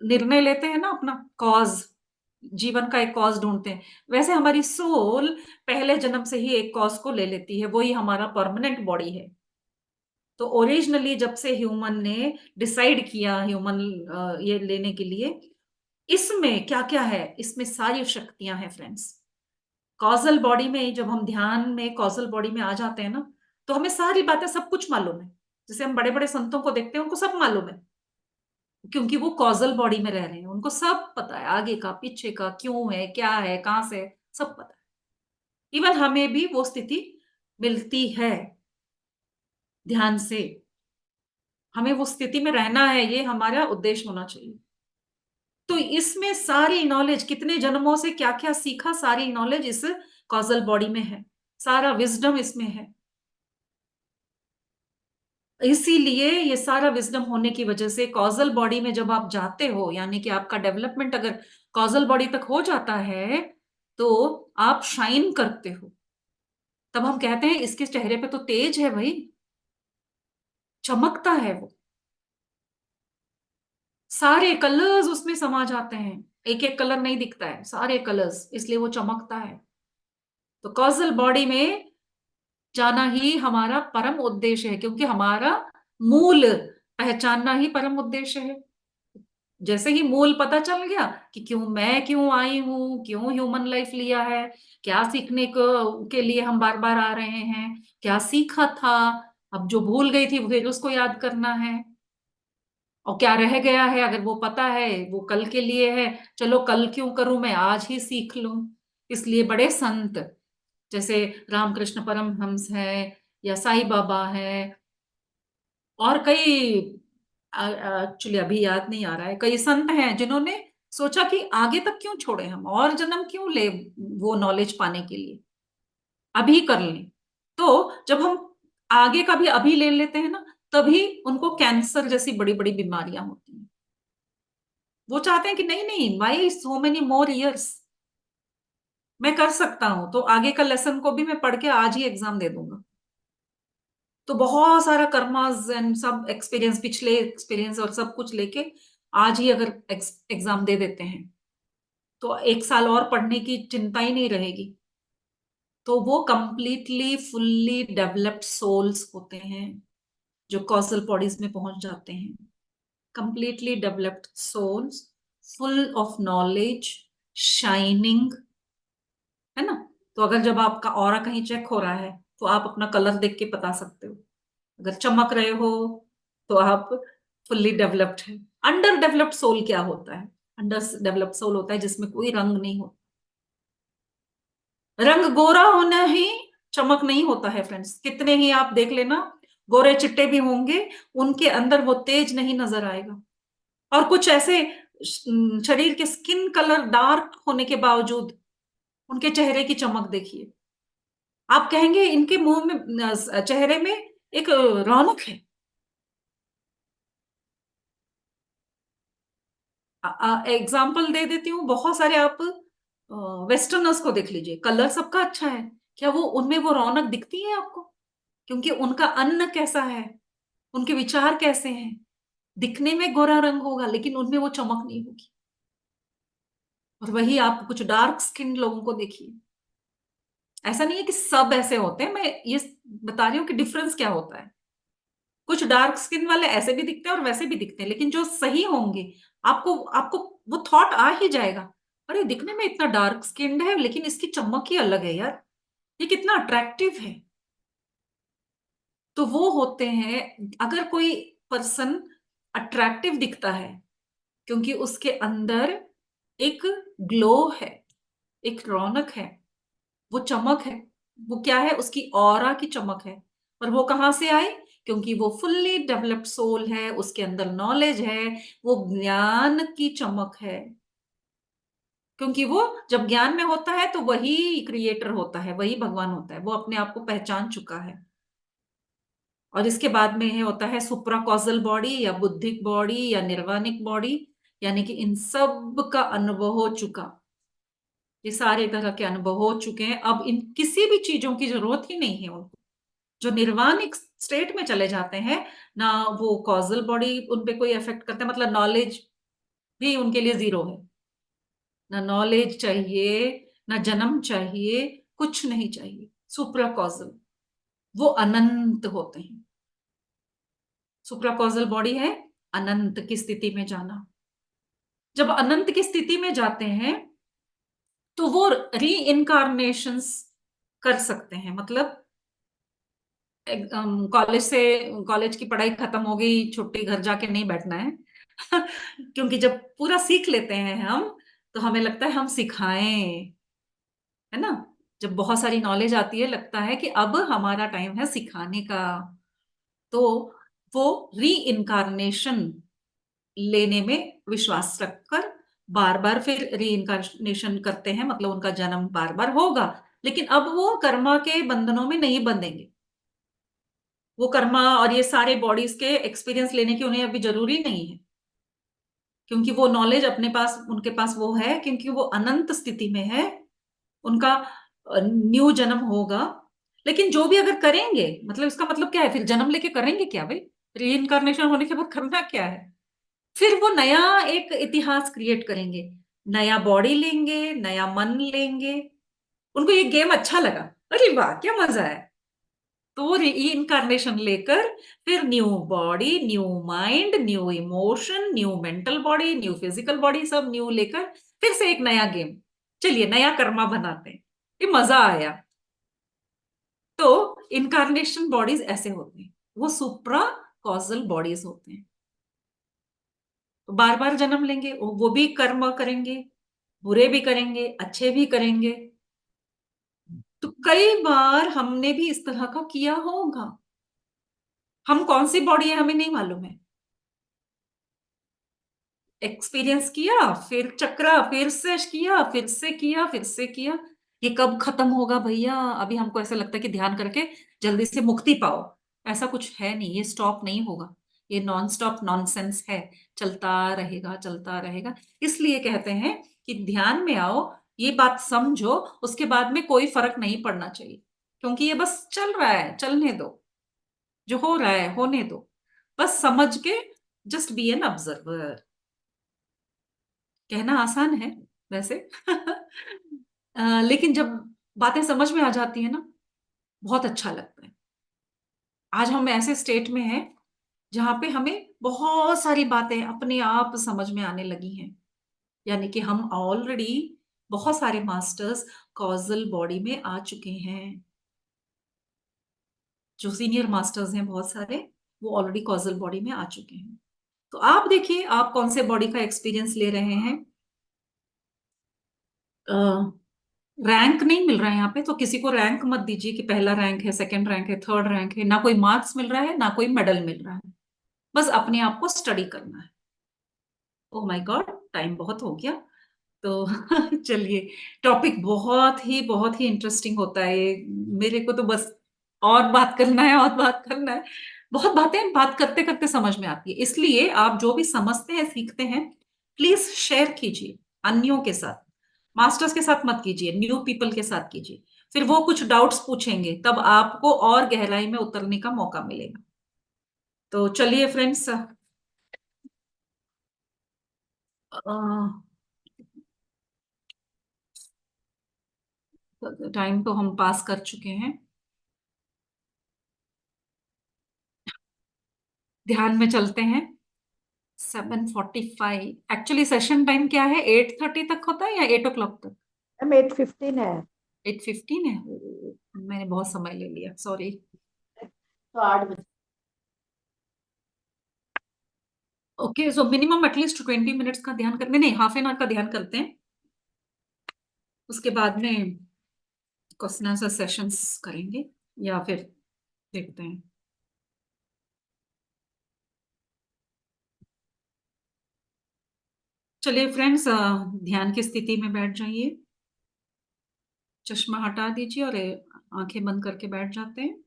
निर्णय लेते हैं ना अपना कॉज, जीवन का एक कॉज ढूंढते हैं, वैसे हमारी सोल पहले जन्म से ही एक कॉज को ले लेती है, वही हमारा परमानेंट बॉडी है। तो ओरिजिनली जब से ह्यूमन ने डिसाइड किया ह्यूमन ये लेने के लिए, इसमें क्या क्या है, इसमें सारी शक्तियां हैं फ्रेंड्स। कॉजल बॉडी में जब हम ध्यान में कॉजल बॉडी में आ जाते हैं ना, तो हमें सारी बातें सब कुछ मालूम है। जैसे हम बड़े बड़े संतों को देखते हैं, उनको सब मालूम है, क्योंकि वो कॉजल बॉडी में रह रहे हैं, उनको सब पता है, आगे का पीछे का, क्यों है, क्या है, कहां से, सब पता है। इवन हमें भी वो स्थिति मिलती है ध्यान से। हमें वो स्थिति में रहना है, ये हमारा उद्देश्य होना चाहिए। तो इसमें सारी नॉलेज, कितने जन्मों से क्या क्या सीखा, सारी नॉलेज इस कॉजल बॉडी में है, सारा विजडम इसमें है। इसीलिए ये सारा विजडम होने की वजह से कॉजल बॉडी में जब आप जाते हो, यानी कि आपका डेवलपमेंट अगर कॉजल बॉडी तक हो जाता है, तो आप शाइन करते हो। तब हम कहते हैं इसके चेहरे पे तो तेज है भाई, चमकता है वो, सारे कलर्स उसमें समा जाते हैं, एक एक कलर नहीं दिखता है, सारे कलर्स, इसलिए वो चमकता है। तो कॉजल बॉडी में जाना ही हमारा परम उद्देश्य है, क्योंकि हमारा मूल पहचानना ही परम उद्देश्य है। जैसे ही मूल पता चल गया कि क्यों आई हूं, क्यों ह्यूमन लाइफ लिया है, क्या सीखने को के लिए हम बार बार आ रहे हैं, क्या सीखा था, अब जो भूल गई थी फिर उसको याद करना है, और क्या रह गया है अगर वो पता है वो कल के लिए है, चलो कल क्यों करूं, मैं आज ही सीख लूं। इसलिए बड़े संत जैसे रामकृष्ण परमहंस है, या साईं बाबा है, और कई, एक्चुअली अभी याद नहीं आ रहा है, कई संत हैं जिन्होंने सोचा कि आगे तक क्यों छोड़े, हम और जन्म क्यों ले वो नॉलेज पाने के लिए, अभी कर लें। तो जब हम आगे का भी अभी ले लेते हैं ना, तभी उनको कैंसर जैसी बड़ी बड़ी बीमारियां होती हैं। वो चाहते हैं कि नहीं नहीं, why so many more years, मैं कर सकता हूं, तो आगे का लेसन को भी मैं पढ़ के आज ही एग्जाम दे दूंगा। तो बहुत सारा कर्मास एंड सब एक्सपीरियंस, पिछले एक्सपीरियंस और सब कुछ लेके आज ही अगर एग्जाम दे देते हैं, तो एक साल और पढ़ने की चिंता ही नहीं रहेगी। तो वो कंप्लीटली फुल्ली डेवलप्ड सोल्स होते हैं जो कॉजल बॉडीज में पहुंच जाते हैं। Completely developed souls, full of knowledge, shining, है ना। तो अगर जब आपका ऑरा कहीं चेक हो रहा है, तो आप अपना कलर देख के बता सकते हो। अगर चमक रहे हो तो आप फुल्ली डेवलप्ड है। अंडर डेवलप्ड सोल क्या होता है? अंडर डेवलप्ड सोल होता है जिसमें कोई रंग नहीं होता। रंग गोरा होना ही चमक नहीं होता है फ्रेंड्स, कितने ही आप देख लेना, गोरे चिट्टे भी होंगे, उनके अंदर वो तेज नहीं नजर आएगा। और कुछ ऐसे शरीर के स्किन कलर डार्क होने के बावजूद उनके चेहरे की चमक देखिए, आप कहेंगे इनके मुंह में, चेहरे में एक रौनक है। एग्जाम्पल दे देती हूँ, बहुत सारे आप वेस्टर्नर्स को देख लीजिए, कलर सबका अच्छा है, क्या वो उनमें वो रौनक दिखती है आपको? क्योंकि उनका अन्न कैसा है, उनके विचार कैसे हैं, दिखने में गोरा रंग होगा लेकिन उनमें वो चमक नहीं होगी। और वही आप कुछ डार्क स्किन लोगों को देखिए, ऐसा नहीं है कि सब ऐसे होते हैं, मैं ये बता रही हूँ कि डिफरेंस क्या होता है। कुछ डार्क स्किन वाले ऐसे भी दिखते हैं और वैसे भी दिखते हैं, लेकिन जो सही होंगे, आपको आपको वो थॉट आ ही जाएगा, अरे दिखने में इतना डार्क स्किन्ड है लेकिन इसकी चमक ही अलग है यार, ये कितना अट्रैक्टिव है। तो वो होते हैं, अगर कोई पर्सन अट्रैक्टिव दिखता है क्योंकि उसके अंदर एक ग्लो है, एक रौनक है, वो चमक है, वो क्या है, उसकी ऑरा की चमक है। और वो कहां से आई? क्योंकि वो फुल्ली डेवलप्ड सोल है, उसके अंदर नॉलेज है, वो ज्ञान की चमक है। क्योंकि वो जब ज्ञान में होता है तो वही क्रिएटर होता है, वही भगवान होता है, वो अपने आप को पहचान चुका है। और इसके बाद में होता है सुप्रा कॉजल बॉडी, या बुद्धिक बॉडी, या निर्वाणिक बॉडी, यानी कि इन सब का अनुभव हो चुका, ये सारे तरह के अनुभव हो चुके हैं, अब इन किसी भी चीजों की जरूरत ही नहीं है उनको। जो निर्वाणिक स्टेट में चले जाते हैं ना, वो कॉजल बॉडी उन पे कोई इफेक्ट करता है, मतलब नॉलेज भी उनके लिए जीरो है, ना नॉलेज चाहिए, ना जन्म चाहिए, कुछ नहीं चाहिए। सुप्रा कॉजल, वो अनंत होते हैं। सुप्रा कॉजल बॉडी है अनंत की स्थिति में जाना। जब अनंत की स्थिति में जाते हैं तो वो री इनकारनेशंस कर सकते हैं, मतलब कॉलेज से, कॉलेज की पढ़ाई खत्म हो गई, छुट्टी, घर जाके नहीं बैठना है क्योंकि जब पूरा सीख लेते हैं हम, तो हमें लगता है हम सिखाएं, है ना। जब बहुत सारी नॉलेज आती है, लगता है कि अब हमारा टाइम है सिखाने का। तो वो री इनकारनेशन लेने में विश्वास रखकर बार बार फिर री इनकारनेशन करते हैं, मतलब उनका जन्म बार बार होगा, लेकिन अब वो कर्मा के बंधनों में नहीं बंधेंगे। वो कर्मा और ये सारे बॉडीज के एक्सपीरियंस लेने की उन्हें अभी जरूरी नहीं है, क्योंकि वो नॉलेज अपने पास, उनके पास वो है, क्योंकि वो अनंत स्थिति में है। उनका न्यू जन्म होगा, लेकिन जो भी अगर करेंगे, मतलब इसका मतलब क्या है, फिर जन्म लेके करेंगे क्या भाई? री इनकारनेशन होने के बाद करना क्या है? फिर वो नया एक इतिहास क्रिएट करेंगे, नया बॉडी लेंगे, नया मन लेंगे। उनको ये गेम अच्छा लगा, अरे वाह क्या मजा है। तो री इनकारनेशन लेकर फिर new body, new mind, new emotion, new mental body, new physical body, सब न्यू लेकर फिर से एक नया गेम। चलिए नया कर्मा बनाते हैं। ये मजा आया। तो इनकारनेशन बॉडीज ऐसे होते हैं, वो सुप्रा कॉजल बॉडीज होते हैं। तो बार बार जन्म लेंगे, वो भी कर्म करेंगे, बुरे भी करेंगे, अच्छे भी करेंगे। तो कई बार हमने भी इस तरह का किया होगा। हम कौन सी बॉडी है हमें नहीं मालूम है। एक्सपीरियंस किया, फिर चक्रा, फिर से किया, फिर से किया, फिर से किया। ये कब खत्म होगा भैया? अभी हमको ऐसा लगता है कि ध्यान करके जल्दी से मुक्ति पाओ। ऐसा कुछ है नहीं, ये स्टॉप नहीं होगा। ये नॉन स्टॉप नॉनसेंस है। चलता रहेगा, चलता रहेगा। इसलिए कहते हैं कि ध्यान में आओ, ये बात समझो, उसके बाद में कोई फर्क नहीं पड़ना चाहिए। क्योंकि ये बस चल रहा है, चलने दो। जो हो रहा है होने दो। बस समझ के जस्ट बी एन ऑब्जर्वर। कहना आसान है वैसे। लेकिन जब बातें समझ में आ जाती है ना, बहुत अच्छा लगता है। आज हम ऐसे स्टेट में हैं जहां पे हमें बहुत सारी बातें अपने आप समझ में आने लगी हैं। यानी कि हम ऑलरेडी बहुत सारे मास्टर्स कॉजल बॉडी में आ चुके हैं। जो सीनियर मास्टर्स हैं बहुत सारे, वो ऑलरेडी कॉजल बॉडी में आ चुके हैं। तो आप देखिए आप कौन से बॉडी का एक्सपीरियंस ले रहे हैं। रैंक नहीं मिल रहा है यहाँ पे, तो किसी को रैंक मत दीजिए कि पहला रैंक है, सेकंड रैंक है, थर्ड रैंक है। ना कोई मार्क्स मिल रहा है, ना कोई मेडल मिल रहा है। बस अपने आप को स्टडी करना है। ओह माय गॉड, टाइम बहुत हो गया। तो चलिए, टॉपिक बहुत ही इंटरेस्टिंग होता है ये। मेरे को तो बस और बात करना है, और बात करना है। बहुत बातें बात करते करते समझ में आती है। इसलिए आप जो भी समझते हैं, सीखते हैं, प्लीज शेयर कीजिए अन्यों के साथ। मास्टर्स के साथ मत कीजिए, न्यू पीपल के साथ कीजिए। फिर वो कुछ डाउट्स पूछेंगे, तब आपको और गहराई में उतरने का मौका मिलेगा। तो चलिए फ्रेंड्स, टाइम तो हम पास कर चुके हैं। ध्यान में चलते हैं। 7:45 एक्चुअली सेशन टाइम क्या है? 8:30 तक होता है या 8 o'clock तक? मैम 8:15 है। 8:15 है। मैंने बहुत समय ले लिया, सॉरी। तो 8 बजे। Okay, so minimum at least 20 minutes का ध्यान करते, नहीं, हाफ एन आवर का ध्यान करते हैं। उसके बाद में क्वेश्चन आंसर सेशंस करेंगे, या फिर देखते हैं। चलिए फ्रेंड्स, ध्यान की स्थिति में बैठ जाइए। चश्मा हटा दीजिए और आंखें बंद करके बैठ जाते हैं।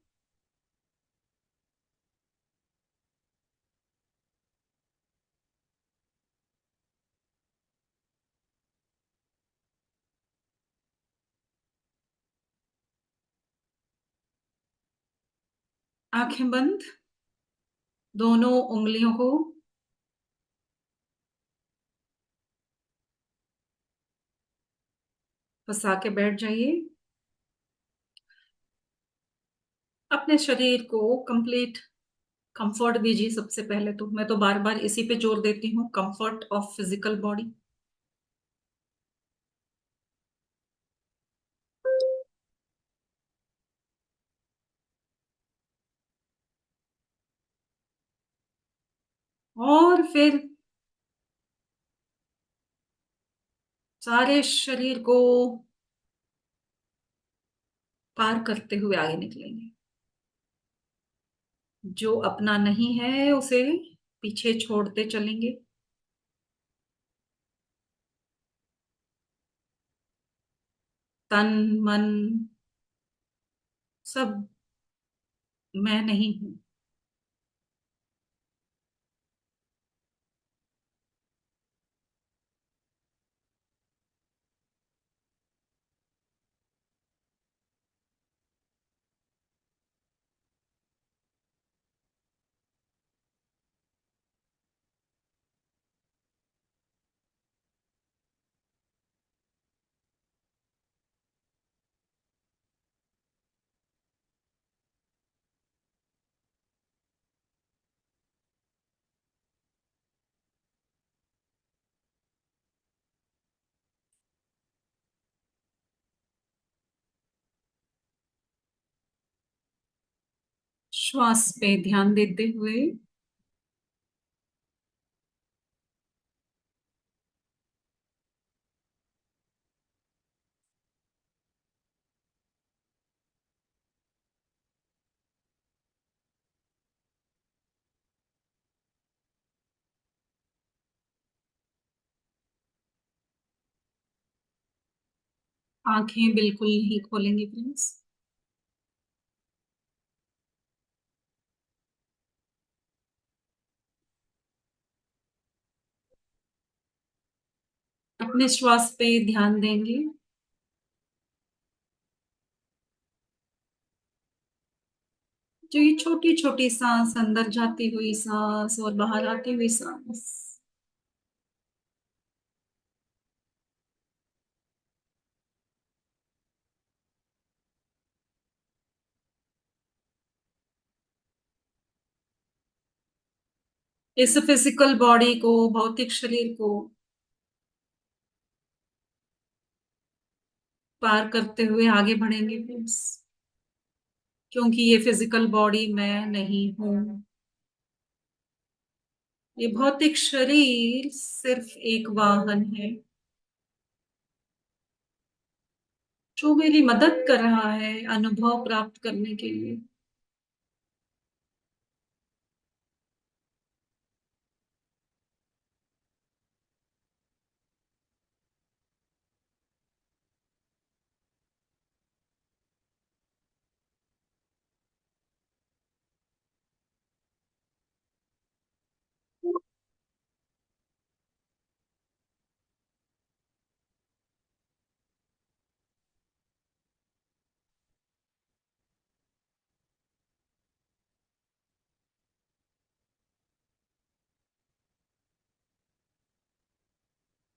आंखें बंद, दोनों उंगलियों को फंसा के बैठ जाइए। अपने शरीर को कंप्लीट कंफर्ट दीजिए। सबसे पहले तो मैं तो बार बार इसी पे जोर देती हूँ, कंफर्ट ऑफ फिजिकल बॉडी। और फिर सारे शरीर को पार करते हुए आगे निकलेंगे। जो अपना नहीं है उसे पीछे छोड़ते चलेंगे। तन, मन, सब मैं नहीं हूं। श्वास पे ध्यान देते हुए आंखें बिल्कुल नहीं खोलेंगे फ्रेंड्स। अपने श्वास पे ध्यान देंगे। जो ये छोटी छोटी सांस, अंदर जाती हुई सांस और बाहर आती हुई सांस, इस फिजिकल बॉडी को, भौतिक शरीर को पार करते हुए आगे बढ़ेंगे फ्रेंड्स, क्योंकि ये फिजिकल बॉडी मैं नहीं हूं। ये भौतिक शरीर सिर्फ एक वाहन है जो मेरी मदद कर रहा है अनुभव प्राप्त करने के लिए।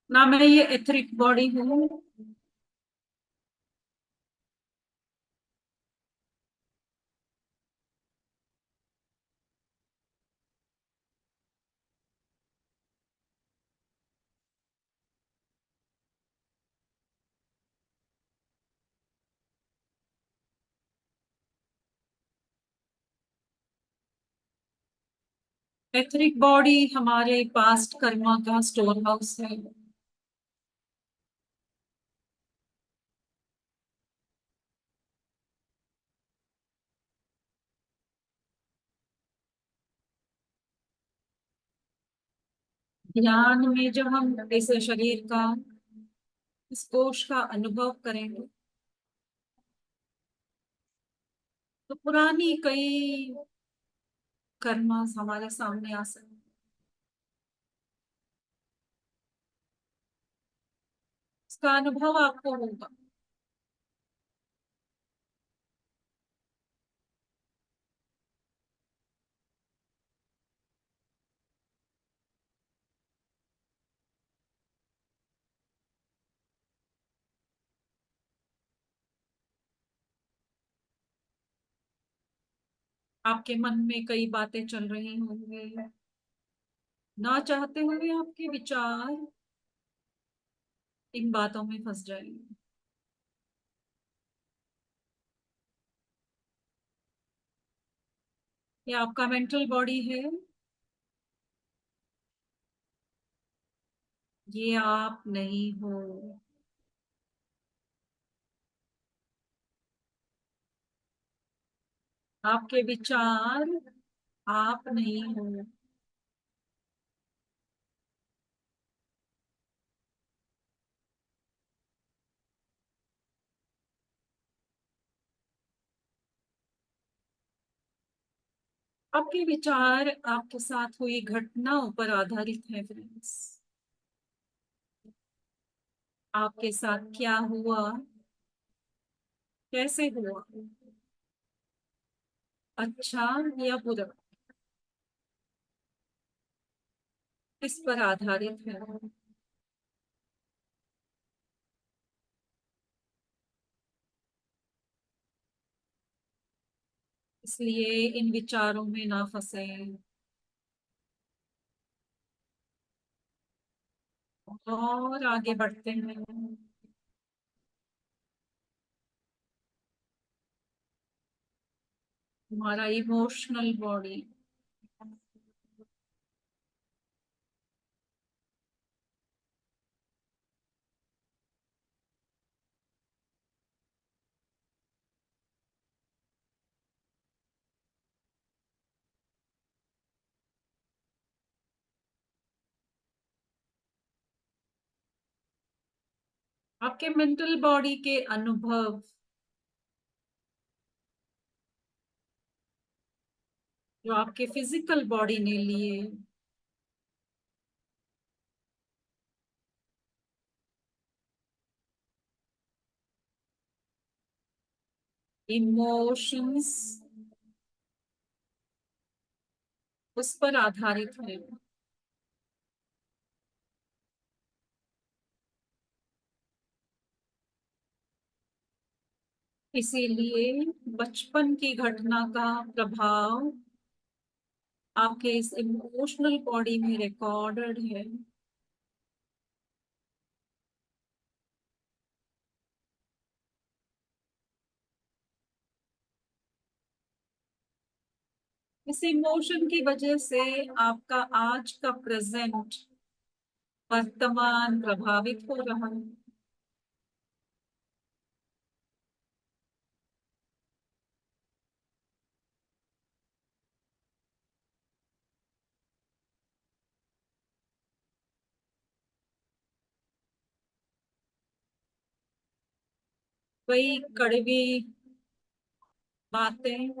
ना मैं ये एथरिक बॉडी हूँ, एथरिक बॉडी हमारे पास्ट कर्मा का स्टोर हाउस है। ध्यान में जब हम इस शरीर का, इस कोश का अनुभव करेंगे तो पुरानी कई कर्मा हमारे सामने आ सकते हैं। इसका अनुभव आपको होगा। आपके मन में कई बातें चल रही होंगी, ना चाहते हुए आपके विचार इन बातों में फंस जाएंगे। ये आपका मेंटल बॉडी है, ये आप नहीं हो। आपके विचार आप नहीं हो। आपके विचार आपके साथ हुई घटनाओं पर आधारित है फ्रेंड्स। आपके साथ क्या हुआ, कैसे हुआ, अच्छा या बुरा, इस पर आधारित है। इसलिए इन विचारों में ना फंसे और आगे बढ़ते हैं। हमारा इमोशनल बॉडी। आपके मेंटल बॉडी के अनुभव जो आपके फिजिकल बॉडी ने लिए, इमोशंस उस पर आधारित है। इसीलिए बचपन की घटना का प्रभाव आपके इस इमोशनल बॉडी में रिकॉर्डेड है। इस इमोशन की वजह से आपका आज का प्रेजेंट, वर्तमान प्रभावित हो रहा है। वही कड़वी बातें,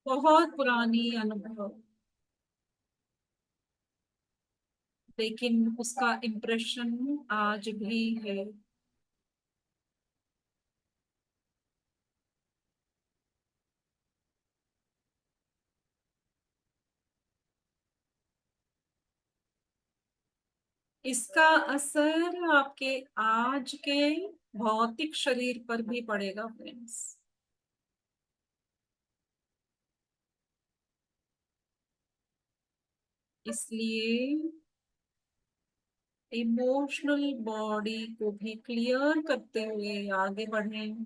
बहुत पुरानी अनुभव, लेकिन उसका इम्प्रेशन आज भी है। इसका असर आपके आज के भौतिक शरीर पर भी पड़ेगा फ्रेंड्स। इसलिए इमोशनल बॉडी को भी क्लियर करते हुए आगे बढ़ें।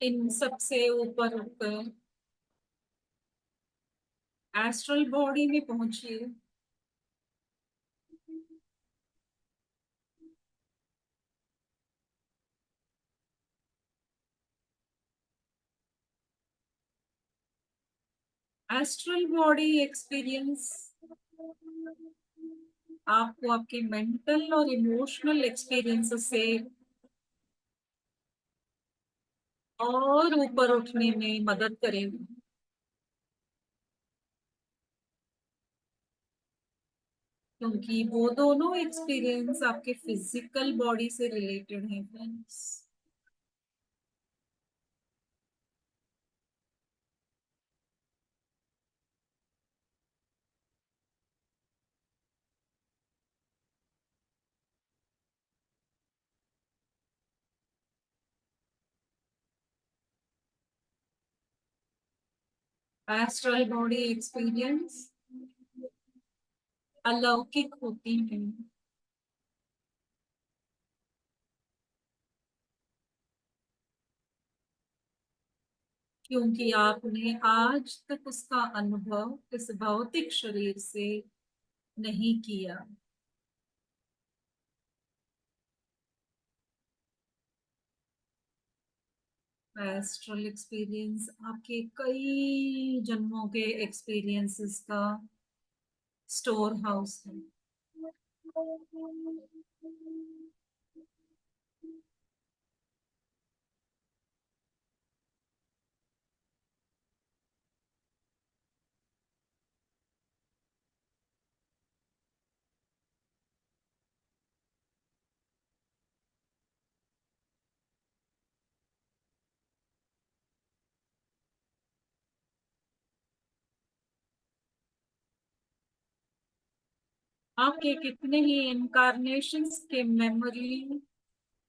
इन सबसे ऊपर उठकर एस्ट्रल बॉडी में पहुंचिए। एस्ट्रल बॉडी एक्सपीरियंस आपको आपके मेंटल और इमोशनल एक्सपीरियंस से और ऊपर उठने में मदद करेंगे, क्योंकि वो दोनों एक्सपीरियंस आपके फिजिकल बॉडी से रिलेटेड हैं फ्रेंड्स। एस्ट्रल बॉडी एक्सपीरियंस अलौकिक होती हैं, क्योंकि आपने आज तक उसका अनुभव इस भौतिक शरीर से नहीं किया। एस्ट्रल एक्सपीरियंस आपके कई जन्मों के एक्सपीरियंसेस का स्टोर हाउस है। आपके कितने ही इनकारनेशंस के मेमोरी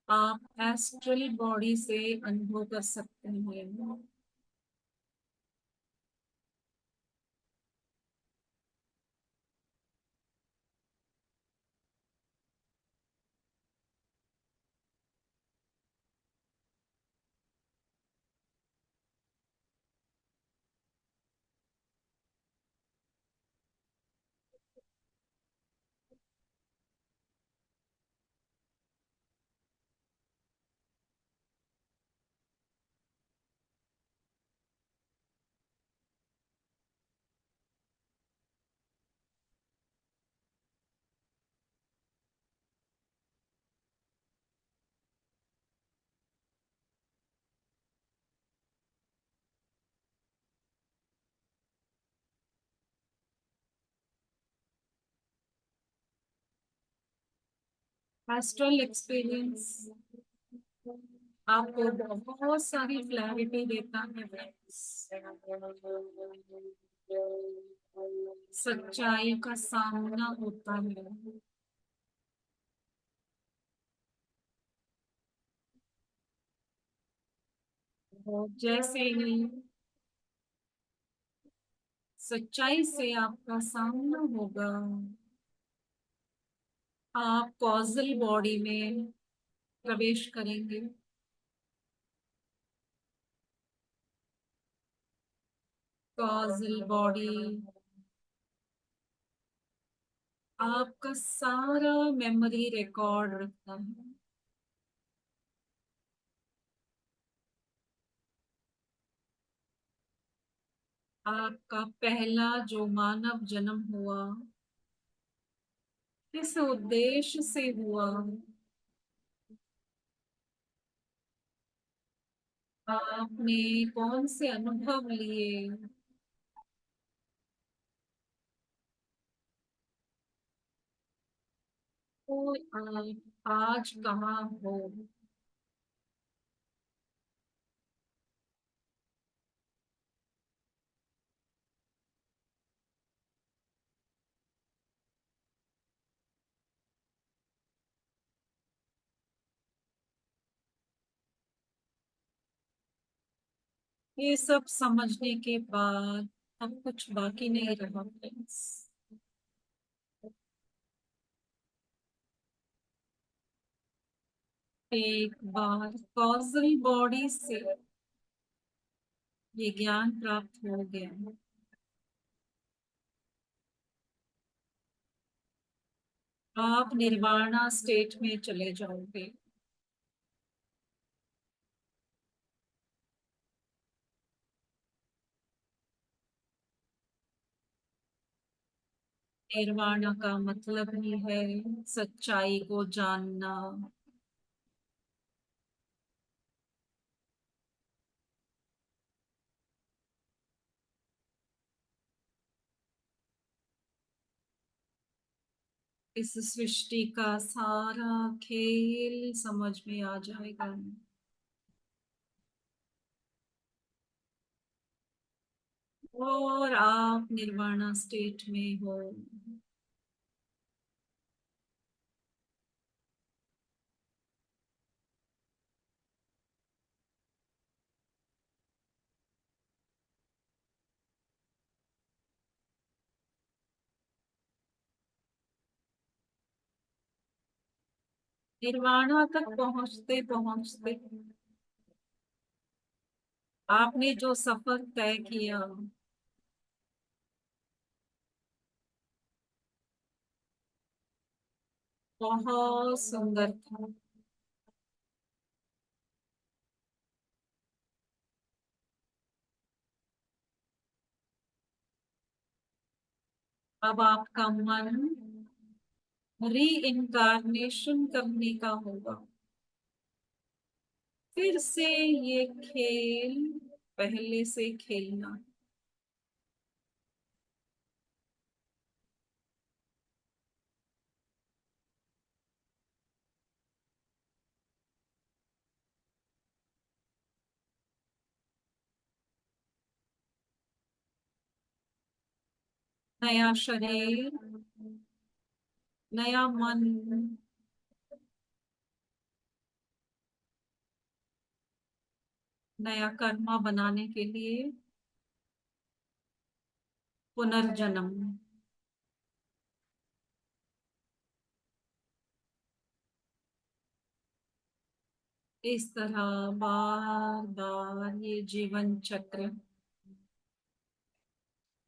आप एस्ट्रल बॉडी से अनुभव कर सकते हैं। एस्ट्रल एक्सपीरियंस आपको बहुत सारी क्लैरिटी देता है, सच्चाई का सामना होता है। और जैसे ही सच्चाई से आपका सामना होगा, आप कॉजल बॉडी में प्रवेश करेंगे। कॉजल बॉडी आपका सारा मेमोरी रिकॉर्ड रखता है। आपका पहला जो मानव जन्म हुआ, किस उद्देश्य से हुआ, आपने कौन से अनुभव लिए, और आप आज कहाँ हो। ये सब समझने के बाद अब कुछ बाकी नहीं रहा फ्रेंड्स। एक बार कॉजल बॉडी से ये ज्ञान प्राप्त हो गया, आप निर्वाणा स्टेट में चले जाओगे। निर्वाणा का मतलब ही है सच्चाई को जानना। इस सृष्टि का सारा खेल समझ में आ जाएगा, और आप निर्वाणा स्टेट में हो। निर्वाणा तक पहुंचते पहुंचते आपने जो सफर तय किया, बहुत सुंदर था। अब आपका मन री इनकारनेशन करने का होगा, फिर से ये खेल पहले से खेलना। नया शरीर, नया मन, नया कर्मा बनाने के लिए पुनर्जन्म। इस तरह बार बार ये जीवन चक्र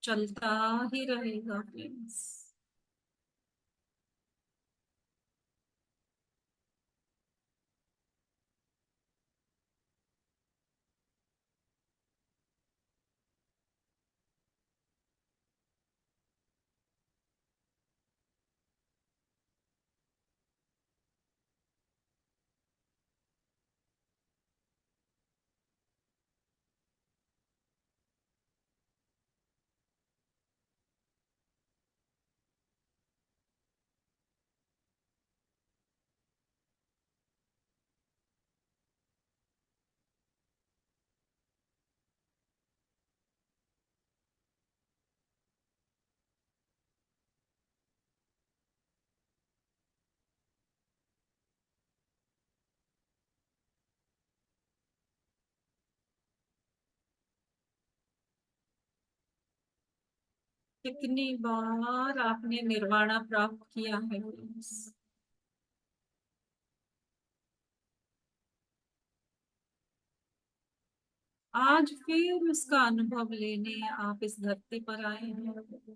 चलता ही रहेगा फ्रेंड्स। कितनी बार आपने निर्वाणा प्राप्त किया है फ्रेंड्स? आज फिर उसका अनुभव लेने आप इस धरती पर आए हैं।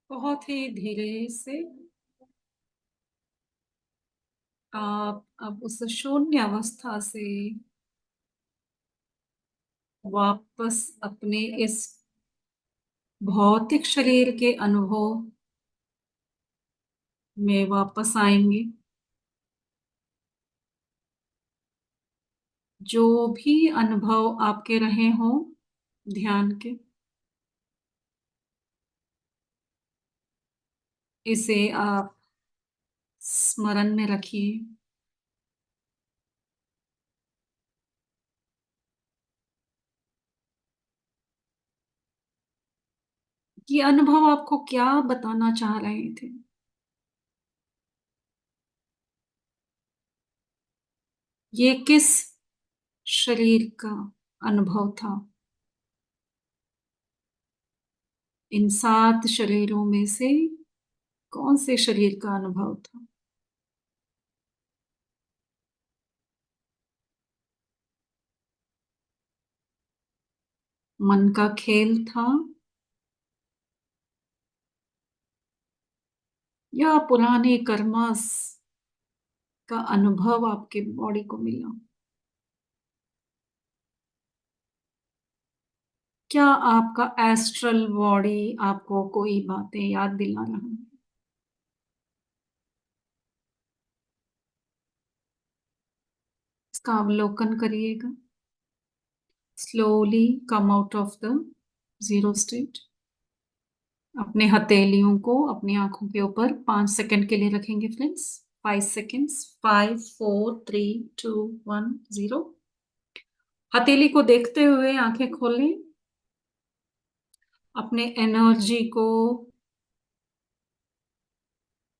बहुत ही धीरे से आप अब उस शून्य अवस्था से वापस अपने इस भौतिक शरीर के अनुभव में वापस आएंगे। जो भी अनुभव आपके रहे हों ध्यान के, इसे आप स्मरण में रखिए। ये अनुभव आपको क्या बताना चाह रहे थे? ये किस शरीर का अनुभव था? इन 7 शरीरों में से कौन से शरीर का अनुभव था? मन का खेल था या पुराने कर्मस का अनुभव आपके बॉडी को मिला? क्या आपका एस्ट्रल बॉडी आपको कोई बातें याद दिला रहा है? इसका अवलोकन करिएगा। Slowly come out of the zero state. अपने हथेलियों को अपनी आंखों के ऊपर 5 सेकंड के लिए रखेंगे फ्रेंड्स। 5 सेकंड्स। 5 4 3 2 1 0। हथेली को देखते हुए आंखें खोलें। अपने एनर्जी को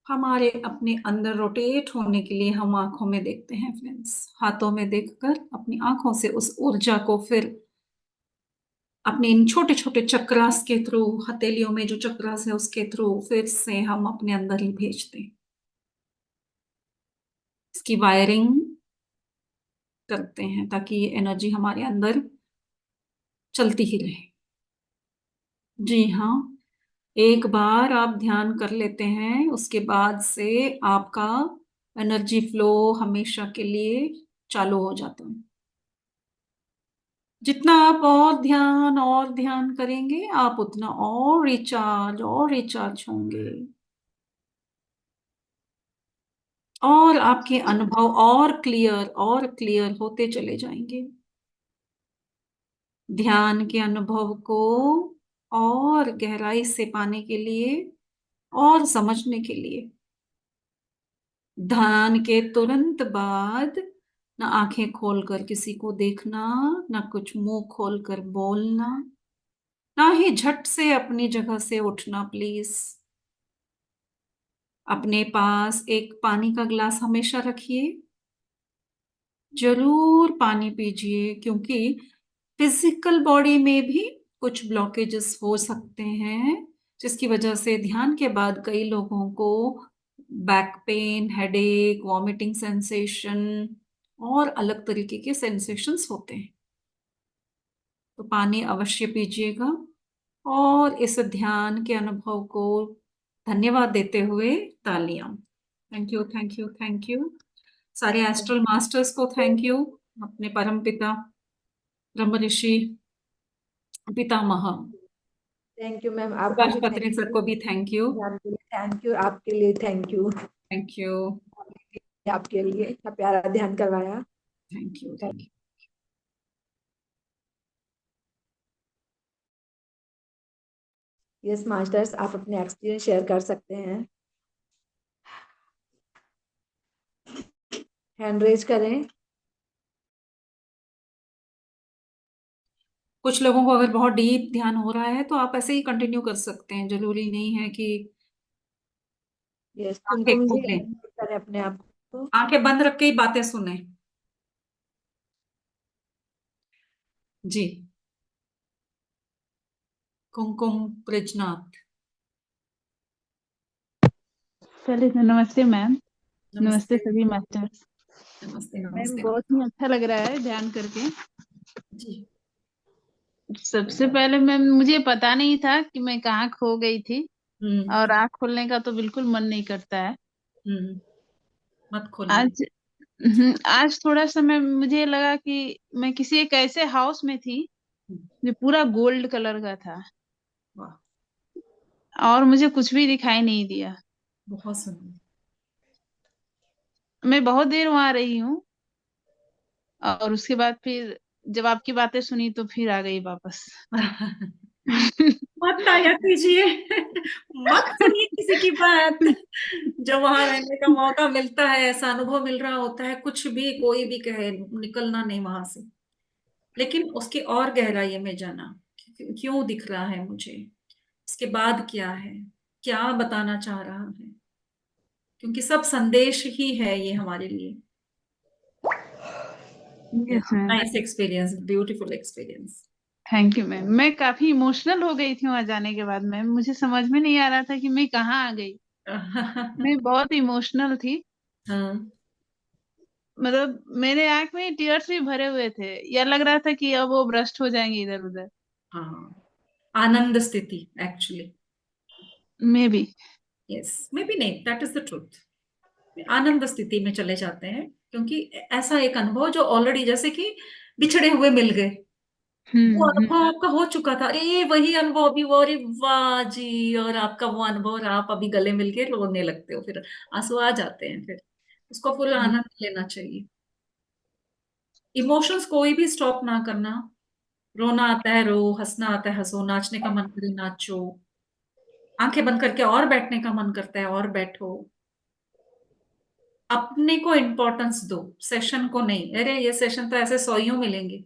हमारे अपने अंदर रोटेट होने के लिए हम आंखों में देखते हैं फ्रेंड्स। हाथों में देखकर अपनी आंखों से उस ऊर्जा को फिर अपने इन छोटे छोटे चक्रास के थ्रू, हथेलियों में जो चक्रास है उसके थ्रू फिर से हम अपने अंदर ही भेजते हैं। इसकी वायरिंग करते हैं ताकि ये एनर्जी हमारे अंदर चलती ही रहे। जी हाँ, एक बार आप ध्यान कर लेते हैं उसके बाद से आपका एनर्जी फ्लो हमेशा के लिए चालू हो जाता है। जितना आप और ध्यान करेंगे आप उतना और रिचार्ज होंगे और आपके अनुभव और क्लियर होते चले जाएंगे। ध्यान के अनुभव को और गहराई से पाने के लिए और समझने के लिए ध्यान के तुरंत बाद ना आंखें खोलकर किसी को देखना, ना कुछ मुंह खोलकर बोलना, ना ही झट से अपनी जगह से उठना प्लीज। अपने पास एक पानी का गिलास हमेशा रखिए। जरूर पानी पीजिए क्योंकि फिजिकल बॉडी में भी कुछ ब्लॉकेजेस हो सकते हैं जिसकी वजह से ध्यान के बाद कई लोगों को back pain, headache, vomiting sensation और अलग तरीके के सेंसेशंस होते हैं। तो पानी अवश्य पीजिएगा और इस ध्यान के अनुभव को धन्यवाद देते हुए तालियां। Thank you, thank you, thank you. सारे एस्ट्रल मास्टर्स को थैंक यू। अपने परम पिता ब्रह्म ऋषि पितामह थैंक यू मैम, आपको सुभाष भी थैंक पत्री सर यू। को भी थैंक यू। ध्यान के लिए थैंक यू, आपके लिए थैंक यू। थैंक यू, आपके लिए इतना प्यारा ध्यान करवाया। Thank you, thank you. Yes masters, आप अपने एक्सपीरियंस शेयर कर सकते हैं। हैंड रेज करें। कुछ लोगों को अगर बहुत डीप ध्यान हो रहा है तो आप ऐसे ही कंटिन्यू कर सकते हैं, जरूरी नहीं है कि यस, आंखें कुमकुम जी खोलें। unmute करें अपने आप को। आंखें बंद रख के ही बातें सुने। जी। कुमकुम प्रजनाथ। चलिए तो नमस्ते मैम। नमस्ते नमस्ते, सभी मास्टर्स। नमस्ते, मैम नमस्ते। बहुत ही अच्छा लग रहा है ध्यान करके। जी। सबसे पहले मैम मुझे पता नहीं था कि मैं कहाँ खो गई थी। हम्म। और आँख खोलने का तो बिल्कुल मन नहीं करता है। हम्म। मत खोलिए। आज आज थोड़ा समय मुझे लगा कि मैं किसी एक ऐसे हाउस में थी जो पूरा गोल्ड कलर का था, वाह। और मुझे कुछ भी दिखाई नहीं दिया। बहुत सुंदर। मैं बहुत देर वहां रही हूँ, और उसके बाद फिर जब आपकी बातें सुनी तो फिर आ गई वापस। मत आया कीजिए। मत सुनिए किसी की बात। जब वहां रहने का मौका मिलता है, ऐसा अनुभव मिल रहा होता है, कुछ भी कोई भी कहे, निकलना नहीं वहां से। लेकिन उसकी और गहराई में जाना, क्यों दिख रहा है मुझे, इसके बाद क्या है, क्या बताना चाह रहा है, क्योंकि सब संदेश ही है ये हमारे लिए। Yes ma'am. Nice experience, beautiful experience. Thank you ma'am. मैं काफी इमोशनल हो गई थी वहां जाने के बाद मैम, मुझे समझ में नहीं आ रहा था कि मैं कहाँ आ गई। मैं बहुत इमोशनल थी। हाँ। मतलब मेरे आंख में टीयर्स भी भरे हुए थे, या लग रहा था कि अब वो ब्रस्ट हो जाएंगे इधर उधर। हाँ, आनंद स्थिति actually. May be. Yes, may be नहीं, दैट इज द ट्रूथ। आनंद स्थिति में चले जाते हैं, क्योंकि ऐसा एक अनुभव जो ऑलरेडी, जैसे कि बिछड़े हुए मिल गए, वो अनुभव आपका हो चुका था, अरे वही अनुभव अभी वो, अरे वाह जी, और आपका वो अनुभव, और आप अभी गले मिलके रोने लगते हो, फिर आंसू आ जाते हैं, फिर उसको फुल आनंद लेना चाहिए। इमोशंस कोई भी स्टॉप ना करना। रोना आता है रो, हंसना आता है हंसो, नाचने का मन करे नाचो, आंखें बंद करके और बैठने का मन करता है और बैठो। अपने को इम्पोर्टेंस दो, सेशन को नहीं। अरे ये सेशन तो ऐसे सौइयों मिलेंगे,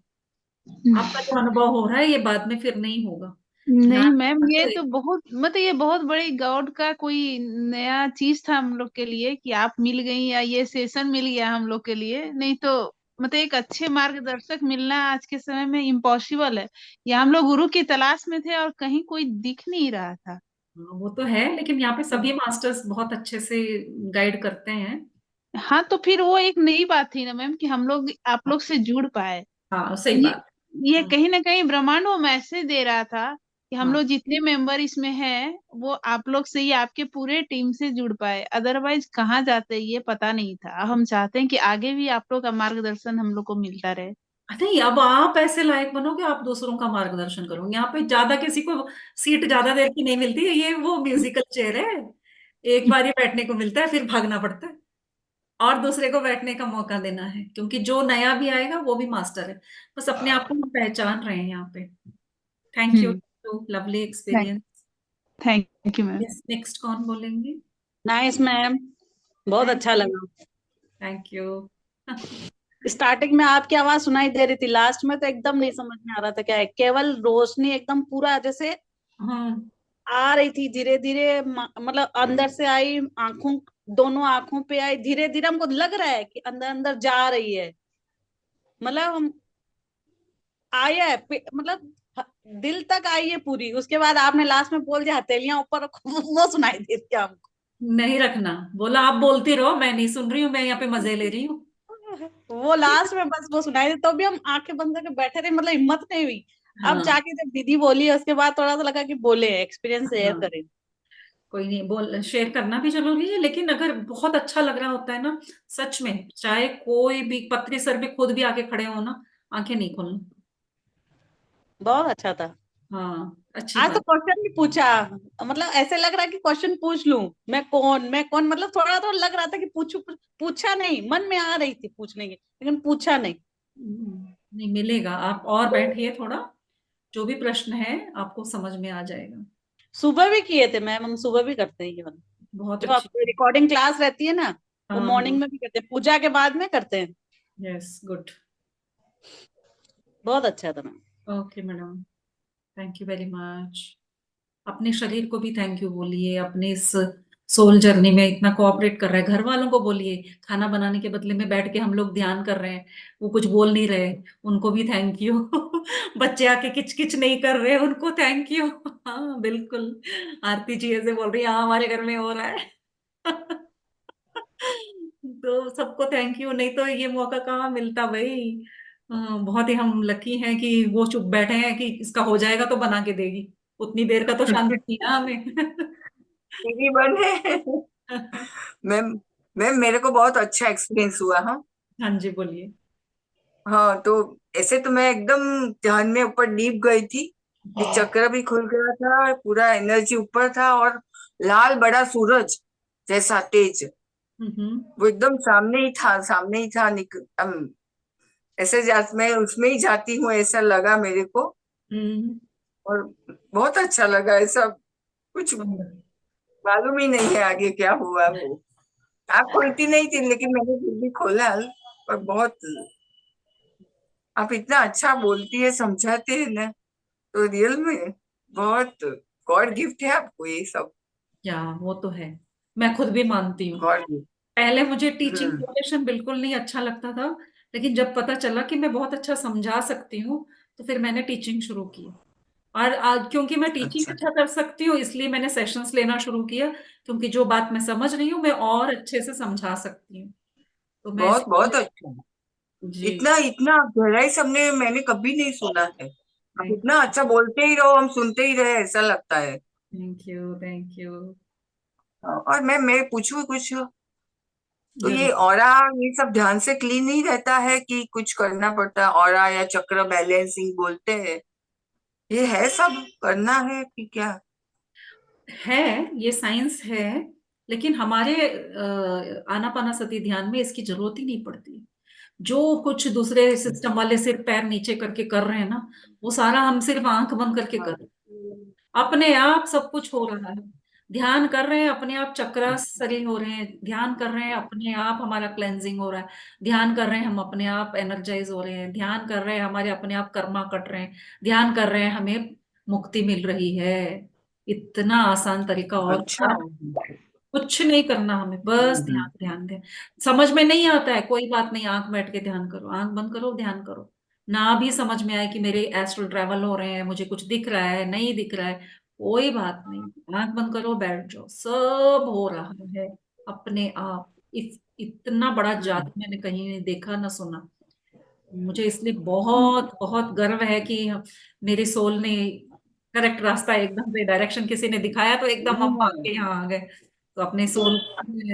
आपका जो अनुभव हो रहा है ये बाद में फिर नहीं होगा। नहीं मैम, ध्यान ये तो तो एक। बहुत मतलब ये बहुत बड़ी गॉड का कोई नया चीज था हम लोग के लिए कि आप मिल गई, या ये सेशन मिल गया हम लोग के लिए। नहीं तो मतलब एक अच्छे मार्गदर्शक मिलना आज के समय में इम्पॉसिबल है। या हम लोग गुरु की तलाश में थे और कहीं कोई दिख नहीं रहा था। हाँ, वो तो है, लेकिन यहाँ पे सभी मास्टर्स बहुत अच्छे से गाइड करते हैं। हाँ, तो फिर वो एक नई बात थी ना मैम कि हम लोग आप लोग से जुड़ पाए। हाँ, सही ये बात। ये हम्म। कहीं ना कहीं ब्रह्मांड वो मैसेज दे रहा था कि हम हाँ, लोग जितने मेंबर इसमें हैं वो आप लोग से ही, आपके पूरे टीम से जुड़ पाए। अदरवाइज कहाँ जाते ये पता नहीं था। अब हम चाहते हैं कि आगे भी आप लोग का मार्गदर्शन हम लोग को मिलता रहे। नहीं, अब आप ऐसे लायक बनोगे, आप दूसरों का मार्गदर्शन करोगे। यहाँ पे ज्यादा किसी को सीट ज्यादा देर की नहीं मिलती है, ये वो म्यूजिकल चेयर है, एक बार ही बैठने को मिलता है, फिर भागना पड़ता है और दूसरे को बैठने का मौका देना है, क्योंकि जो नया भी आएगा वो भी मास्टर है। बस अपने आप को हम पहचान रहे हैं यहाँ पे। Thank you, hmm. Lovely experience. Thank you ma'am. Yes, next कौन बोलेंगे? नाइस मैम, बहुत थैंक अच्छा यू। लगा। Thank you. स्टार्टिंग में आपकी आवाज सुनाई दे रही थी, लास्ट में तो एकदम नहीं समझ में आ रहा था क्या है। केवल रोशनी एकदम पूरा जैसे हम्म। आ रही थी धीरे धीरे, मतलब अंदर से आई, आंखों, दोनों आंखों पे आई, धीरे धीरे हमको लग रहा है कि अंदर अंदर जा रही है। मतलब हम आया है मतलब दिल तक आई है पूरी। उसके बाद आपने लास्ट में बोल दिया हथेलियां ऊपर रखो, वो सुनाई दे रही है हमको। नहीं रखना, बोला आप बोलती रहो, मैं नहीं सुन रही हूँ, मैं यहाँ पे मजे ले रही हूँ। वो लास्ट में बस वो सुनाई दी, तो भी हम आंखें बंद करके बैठे रहे, मतलब हिम्मत नहीं हुई। अब हाँ। जाके जब दीदी बोली है उसके बाद थोड़ा सा लगा कि बोले, एक्सपीरियंस शेयर हाँ, करें। कोई नहीं, बोल शेयर करना भी जरूरी है, लेकिन अगर बहुत अच्छा लग रहा होता है ना, सच में, चाहे कोई भी पतरी सर पे खुद भी आके खड़े हो ना, आंखें नहीं खोलना। बहुत अच्छा था। हाँ, अच्छी आज तो बात। क्वेश्चन भी पूछा, मतलब ऐसे लग रहा है कि क्वेश्चन पूछ लूं। मैं कौन, मतलब थोड़ा थोड़ा लग रहा था कि पूछू, पूछा नहीं, मन में आ रही थी पूछने की, लेकिन पूछा नहीं। नहीं मिलेगा, आप और बैठिए थोड़ा, जो भी प्रश्न है आपको समझ में आ जाएगा। सुबह भी किए थे मैम, हम सुबह भी करते हैं ये वाला। बहुत जब आप अच्छी। रिकॉर्डिंग क्लास रहती है ना, वो हाँ, मॉर्निंग हाँ। में भी करते हैं, पूजा के बाद में करते हैं। Yes, good. बहुत अच्छा था ma'am. Okay madam, thank you very much. अपने शरीर को भी थैंक यू बोलिए, अपने इस सोल जर्नी में इतना कोऑपरेट कर रहा है। घर वालों को बोलिए, खाना बनाने के बदले में बैठ के हम लोग ध्यान कर रहे हैं, वो कुछ बोल नहीं रहे, उनको भी थैंक यू। बच्चे आके किच किच नहीं कर रहे, उनको थैंक यू। हाँ बिल्कुल, आरती जी ऐसे बोल रही है, हाँ हमारे घर में हो रहा है। तो सबको थैंक यू, नहीं तो ये मौका कहाँ मिलता भाई। बहुत ही हम लकी हैं कि वो चुप बैठे हैं कि इसका हो जाएगा तो बना के देगी, उतनी देर का तो शांति थी ना हमें। टीवी बंद है। मैम, मैम मेरे को बहुत अच्छा एक्सपीरियंस हुआ। हाँ, हाँ जी, बोलिए। हाँ, तो ऐसे तो मैं एकदम ध्यान में ऊपर डीप गई थी कि चक्र भी खुल गया था, पूरा एनर्जी ऊपर था, और लाल बड़ा सूरज जैसा तेज हम्म। वो एकदम सामने ही था, सामने ही था। ऐसे मैं उसमें ही जाती हूँ ऐसा लगा मेरे को। हम्म। और बहुत अच्छा लगा। ऐसा कुछ मालूम ही नहीं है आगे क्या हुआ। वो आँख खुलती नहीं थी, लेकिन मैंने फिर भी खोला। और बहुत, आप इतना अच्छा बोलती है, समझाते हैं ना, तो रियल में बहुत गॉड गिफ्ट है आपको ये सब। क्या, वो तो है, मैं खुद भी मानती हूँ। God gift. पहले मुझे टीचिंग हम्म। प्रोफेशन बिल्कुल नहीं अच्छा लगता था, लेकिन जब पता चला कि मैं बहुत अच्छा समझा सकती हूँ, तो फिर मैंने टीचिंग शुरू की। और आज क्योंकि मैं टीचिंग अच्छा, अच्छा कर सकती हूँ, इसलिए मैंने सेशंस लेना शुरू किया, क्योंकि जो बात मैं समझ रही हूँ मैं और अच्छे से समझा सकती हूँ। तो मैं बहुत बहुत अच्छा। जी। इतना इतना गहराई सबने मैंने कभी नहीं सुना है। आप थैंक इतना अच्छा बोलते ही रहो, हम सुनते ही रहे, ऐसा लगता है। You, thank you. और मैं पूछूं कुछ? तो ये जरूर। ऑरा, ये सब ध्यान से क्लीन नहीं रहता है कि कुछ करना पड़ता है? ऑरा या चक्र बैलेंसिंग बोलते हैं, ये है सब करना है कि क्या? है, ये साइंस है, लेकिन हमारे आनापानासति ध्यान में इसकी जरूरत ही नहीं पड़ती। जो कुछ दूसरे सिस्टम वाले सिर्फ पैर नीचे करके कर रहे हैं ना, वो सारा हम सिर्फ आंख बंद करके कर हाँ। रहे हैं। अपने आप सब कुछ हो रहा है। ध्यान कर रहे हैं, अपने आप चक्रा सही हो रहे हैं। ध्यान कर रहे हैं, अपने आप हमारा क्लेंजिंग हो रहा है। ध्यान कर रहे हैं, हम अपने आप एनर्जाइज हो रहे हैं। ध्यान कर रहे हैं, हमारे अपने आप कर्मा कट रहे हैं। ध्यान कर रहे हैं, हमें मुक्ति मिल रही है। इतना आसान तरीका और अच्छा। क्या? कुछ नहीं करना हमें, बस हम्म। ध्यान ध्यान दें। समझ में नहीं आता है, कोई बात नहीं, आंख बैठ के ध्यान करो, आंख बंद करो, ध्यान करो। ना भी समझ में आए कि मेरे एस्ट्रल ट्रैवल हो रहे हैं, मुझे कुछ दिख रहा है नहीं दिख रहा है, कोई बात नहीं, आंख बंद करो, बैठ जाओ, सब हो रहा है अपने आप। इतना बड़ा हम्म। जादू मैंने कहीं नहीं देखा ना सुना। मुझे इसलिए बहुत बहुत गर्व है कि मेरी सोल ने करेक्ट रास्ता, एकदम से डायरेक्शन किसी ने दिखाया तो एकदम हम भाग हम्म। के यहाँ आ गए। तो अपने सोल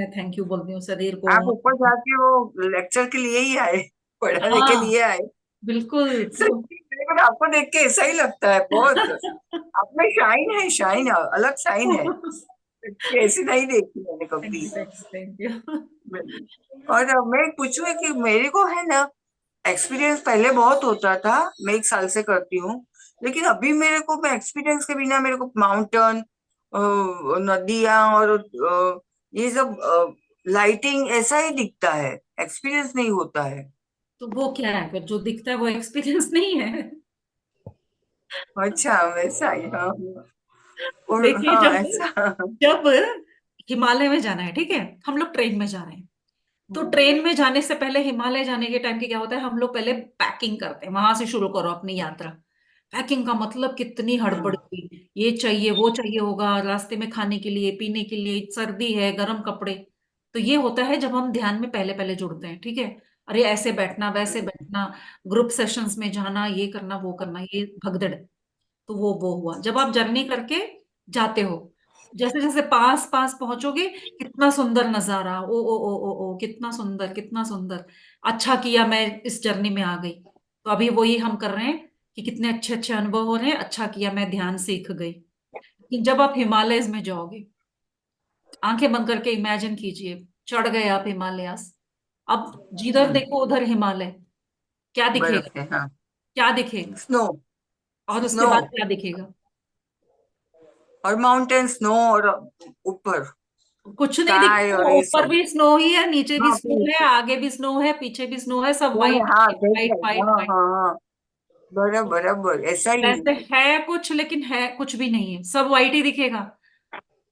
थैंक यू बोलती हूँ, शरीर को। आप ऊपर जाके वो लेक्चर के लिए ही आए, पढ़ाने के हाँ, लिए आए? बिल्कुल। सच्ची मेरे को आपको देख के ऐसा ही लगता है बहुत। आप में शाइन है, शाइन, अलग शाइन है। सच्ची ऐसी नहीं देखी मैंने थैंक कभी। You, thank you, thank you. और मैं पूछूं है कि मेरे को है ना, एक्सपीरियंस पहले बहुत होता था, मैं 1 साल से करती हूँ, लेकिन अभी मेरे को, मैं एक्सपीरियंस के बिना मेरे को माउंटेन, नदियां और ये सब लाइटिंग ऐसा ही दिखता है, एक्सपीरियंस नहीं होता है। तो वो क्या है फिर, जो दिखता है वो एक्सपीरियंस नहीं है? अच्छा, वैसा ही, हाँ। और देखिए, हाँ, जब ऐसा। जब हिमालय में जाना है, ठीक है, हम लोग ट्रेन में जा रहे हैं, तो ट्रेन में जाने से पहले, हिमालय जाने के टाइम की क्या होता है, हम लोग पहले पैकिंग करते हैं। वहां से शुरू करो अपनी यात्रा। पैकिंग का मतलब कितनी हड़बड़ हम्म। की, ये चाहिए वो चाहिए होगा, रास्ते में खाने के लिए पीने के लिए, सर्दी है, गर्म कपड़े। तो ये होता है जब हम ध्यान में पहले पहले जुड़ते हैं, ठीक है। अरे ऐसे बैठना, वैसे बैठना, ग्रुप सेशंस में जाना, ये करना वो करना, ये भगदड़। तो वो हुआ जब आप जर्नी करके जाते हो। जैसे जैसे पास पास पहुंचोगे, कितना सुंदर नजारा, ओ कितना सुंदर, कितना सुंदर। अच्छा किया मैं इस जर्नी में आ गई। तो अभी वही हम कर रहे हैं कि कितने अच्छे अच्छे अनुभव हो रहे हैं, अच्छा किया मैं ध्यान सीख गई। कि जब आप हिमालयस में जाओगे, आंखें बंद करके इमेजिन कीजिए, चढ़ गए आप हिमालयास। अब जिधर हम्म। देखो उधर हिमालय, क्या बर्फ दिखेगा? है, हाँ। क्या दिखेगा? स्नो। और उसके स्नो बाद क्या दिखेगा? और माउंटेन, स्नो, और ऊपर कुछ नहीं स्काई दिखता, और ये ऊपर सब। भी स्नो ही है, नीचे भी हाँ, स्नो है, आगे भी स्नो है, पीछे भी स्नो है, सब हाँ, वाइट हाँ, वाइट देखो, वाइट हाँ, वाइट। हाँ, हाँ, बराबर बराबर ऐसा ही वैसे है। है कुछ, लेकिन है कुछ भी नहीं है, सब वाइट ही दिखेगा।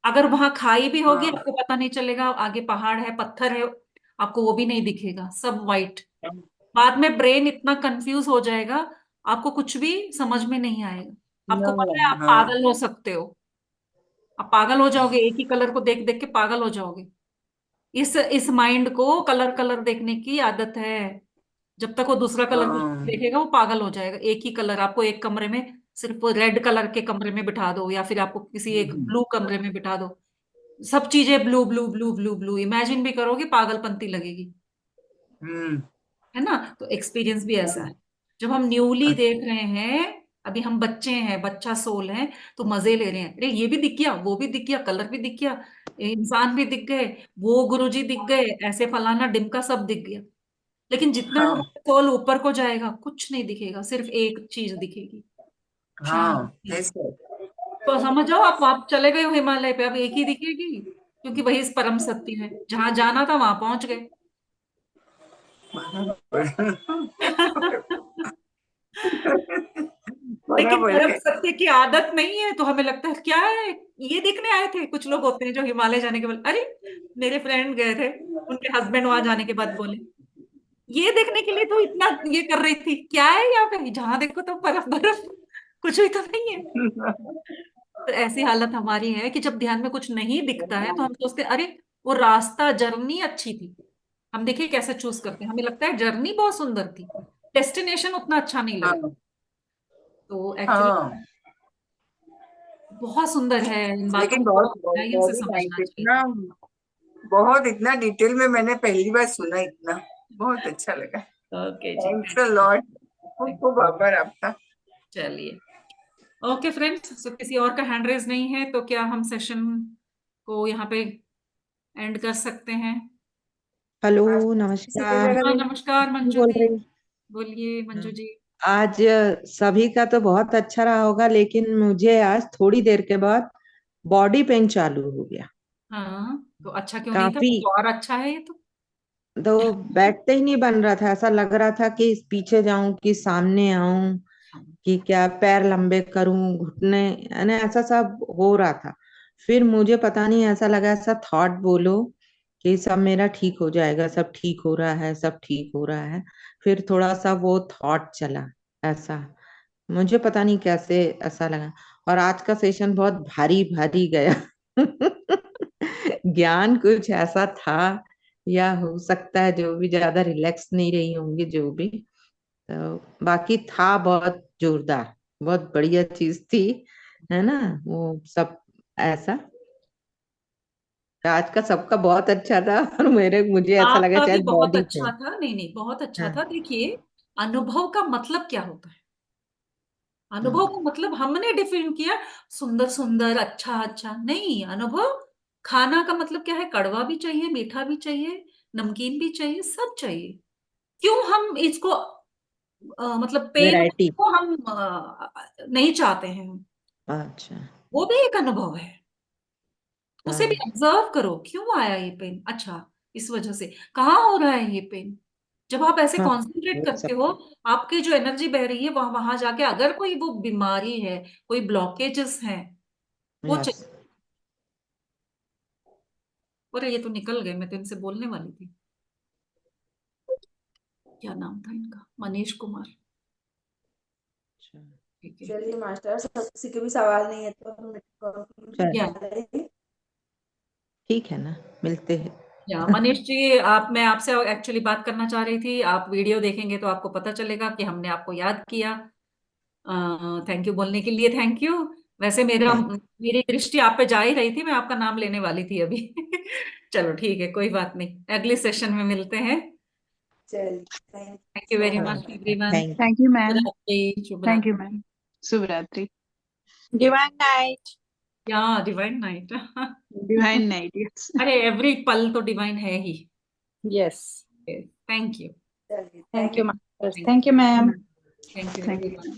अगर वहां खाई भी होगी हाँ। आपको पता नहीं चलेगा, आगे पहाड़ है, पत्थर है, आपको वो भी नहीं दिखेगा, सब वाइट। बाद में ब्रेन इतना कंफ्यूज हो जाएगा, आपको कुछ भी समझ में नहीं आएगा। आपको पता है, आप हाँ। पागल हो सकते हो। आप पागल हो जाओगे, एक ही कलर को देख देख के पागल हो जाओगे। इस माइंड को कलर कलर देखने की आदत है। जब तक वो दूसरा कलर कुछ हाँ। देखेगा वो पागल हो जाएगा। एक ही कलर, आपको एक कमरे में सिर्फ रेड कलर के कमरे में बिठा दो, या फिर आपको किसी एक ब्लू कमरे में बिठा दो, सब चीजें blue blue blue blue blue, imagine भी करोगे पागलपंती लगेगी, हम्म। है ना। तो एक्सपीरियंस भी ऐसा है। जब हम न्यूली देख रहे हैं, अभी हम बच्चे हैं, बच्चा सोल है, तो मजे ले रहे हैं, अरे ये भी दिख गया, वो भी दिख गया, कलर भी दिख गया, इंसान भी दिख गए, वो गुरुजी दिख गए, ऐसे फलाना डिमका सब दिख गया। लेकिन जितना हाँ हमारा सोल ऊपर को जाएगा कुछ नहीं दिखेगा, सिर्फ एक चीज दिखेगी, हाँ शांति। ऐसे। तो समझ जाओ आप चले गए हो हिमालय पे, अब एक ही दिखेगी, क्योंकि वही परम सत्य है, जहां जाना था वहां पहुंच गए। लेकिन बराबर परम है। सत्य की आदत नहीं है, तो हमें लगता है क्या है, ये देखने आए थे। कुछ लोग होते हैं जो हिमालय जाने के बाद, अरे मेरे फ्रेंड गए थे, उनके हस्बैंड वहां जाने के बाद बोले, ये देखने के लिए तो इतना ये कर रही थी, क्या है यहाँ पे, जहां देखो तो बर्फ बर्फ, कुछ भी तो नहीं है। तो ऐसी हालत हमारी है कि जब ध्यान में कुछ नहीं दिखता है तो हम सोचते हैं, अरे वो रास्ता, जर्नी अच्छी थी। हम देखिए कैसे चूज करते हैं, हमें लगता है जर्नी बहुत सुंदर थी, डेस्टिनेशन उतना अच्छा नहीं लगा। हाँ तो एक्चुअली हाँ। बहुत सुंदर है, इन बातों लेकिन को बहुत गहराई से वेरी नाइस, समझना चाहिए। इतना बहुत इतना डिटेल में मैंने पहली बार सुना इतना, बहुत अच्छा लगा। Okay ji, thanks thank a lot, खूब यू। खूब आभार आपका। चलिए, ओके फ्रेंड्स, सो किसी और का हैंड रेज नहीं है, तो क्या हम सेशन को यहाँ पे एंड कर सकते हैं? हेलो, किसी की नमस्कार। जगह हाँ, भी नमस्कार कौन मंजू बोल दी, रही? बोलिए मंजू जी। आज सभी का तो बहुत अच्छा रहा होगा, लेकिन मुझे आज थोड़ी देर के बाद बॉडी पेन चालू हो गया। हाँ, तो अच्छा क्यों नहीं था, काफी, कुछ और अच्छा है ये तो। तो बैठते ही नहीं बन रहा था। ऐसा लग रहा था कि पीछे जाऊं कि सामने आऊं, कि क्या पैर लंबे करूं, घुटने, यानी ऐसा सब हो रहा था। फिर मुझे पता नहीं, ऐसा लगा, ऐसा थॉट बोलो कि सब मेरा ठीक हो जाएगा, सब ठीक हो रहा है, सब ठीक हो रहा है। फिर थोड़ा सा वो थॉट चला, ऐसा मुझे पता नहीं कैसे ऐसा लगा। और आज का सेशन बहुत भारी भारी गया। ज्ञान कुछ ऐसा था, या हो सकता है जो भी ज्यादा रिलैक्स नहीं रही होंगी, जो भी। तो बाकी था बहुत जोरदार, बहुत बढ़िया चीज थी, है ना, वो सब ऐसा। तो आज का सबका बहुत अच्छा था, और मुझे ऐसा लगा आपका भी शायद बहुत बॉडी अच्छा पे। था, नहीं नहीं बहुत अच्छा था। हाँ देखिए, अनुभव का मतलब क्या होता है? हाँ। अनुभव का मतलब हमने डिफाइन किया, सुंदर सुंदर, अच्छा अच्छा, नहीं। अनुभव, खाना का मतलब क्या है, कड़वा भी चाहिए, मीठा भी चाहिए, नमकीन भी चाहिए, सब चाहिए। क्यों हम इसको मतलब पेन वैरायटी। को हम नहीं चाहते हैं? अच्छा। वो भी एक अनुभव है, उसे भी हाँ ऑब्जर्व करो, क्यों आया ये पेन, अच्छा इस वजह से। कहाँ हो रहा है ये पेन? जब आप ऐसे हाँ, कॉन्सेंट्रेट वो करते सब। हो, आपकी जो एनर्जी बह रही है वहां वहां जाके, अगर कोई वो बीमारी है, कोई ब्लॉकेजेस हैं, वो यस। चल। अरे ये तो निकल गए, मैं तो इनसे बोलने वाली थी, क्या नाम था इनका, मनीष कुमार। ठीक है। चलिए मास्टर, सब किसी के भी सवाल नहीं है तो हम conclusion चल, या पे आ रहे हैं। ठीक है ना, मिलते या हैं। मनीष जी, मैं आपसे एक्चुअली बात करना चाह रही थी। आप वीडियो देखेंगे तो आपको पता चलेगा कि हमने आपको याद किया। थैंक यू बोलने के लिए, थैंक यू। वैसे मेरी दृष्टि आप पे जा ही रही थी, मैं आपका नाम लेने वाली थी अभी। चलो ठीक है, कोई बात नहीं, अगले सेशन में मिलते हैं। चलिए, thank you thank you so very हाँ, much much. Everyone. Thank thank you शुभ मैम। रात्रि, शुभ थैंक यू रात्रि। मैम। शुभ रात्रि। Divine night. या divine night. Divine night, yes. अरे एवरी पल तो डिवाइन है ही। यस। Thank you. चलिए, thank thank you you. Master, thank thank you ma'am. You, thank you thank you everyone. Ma'am.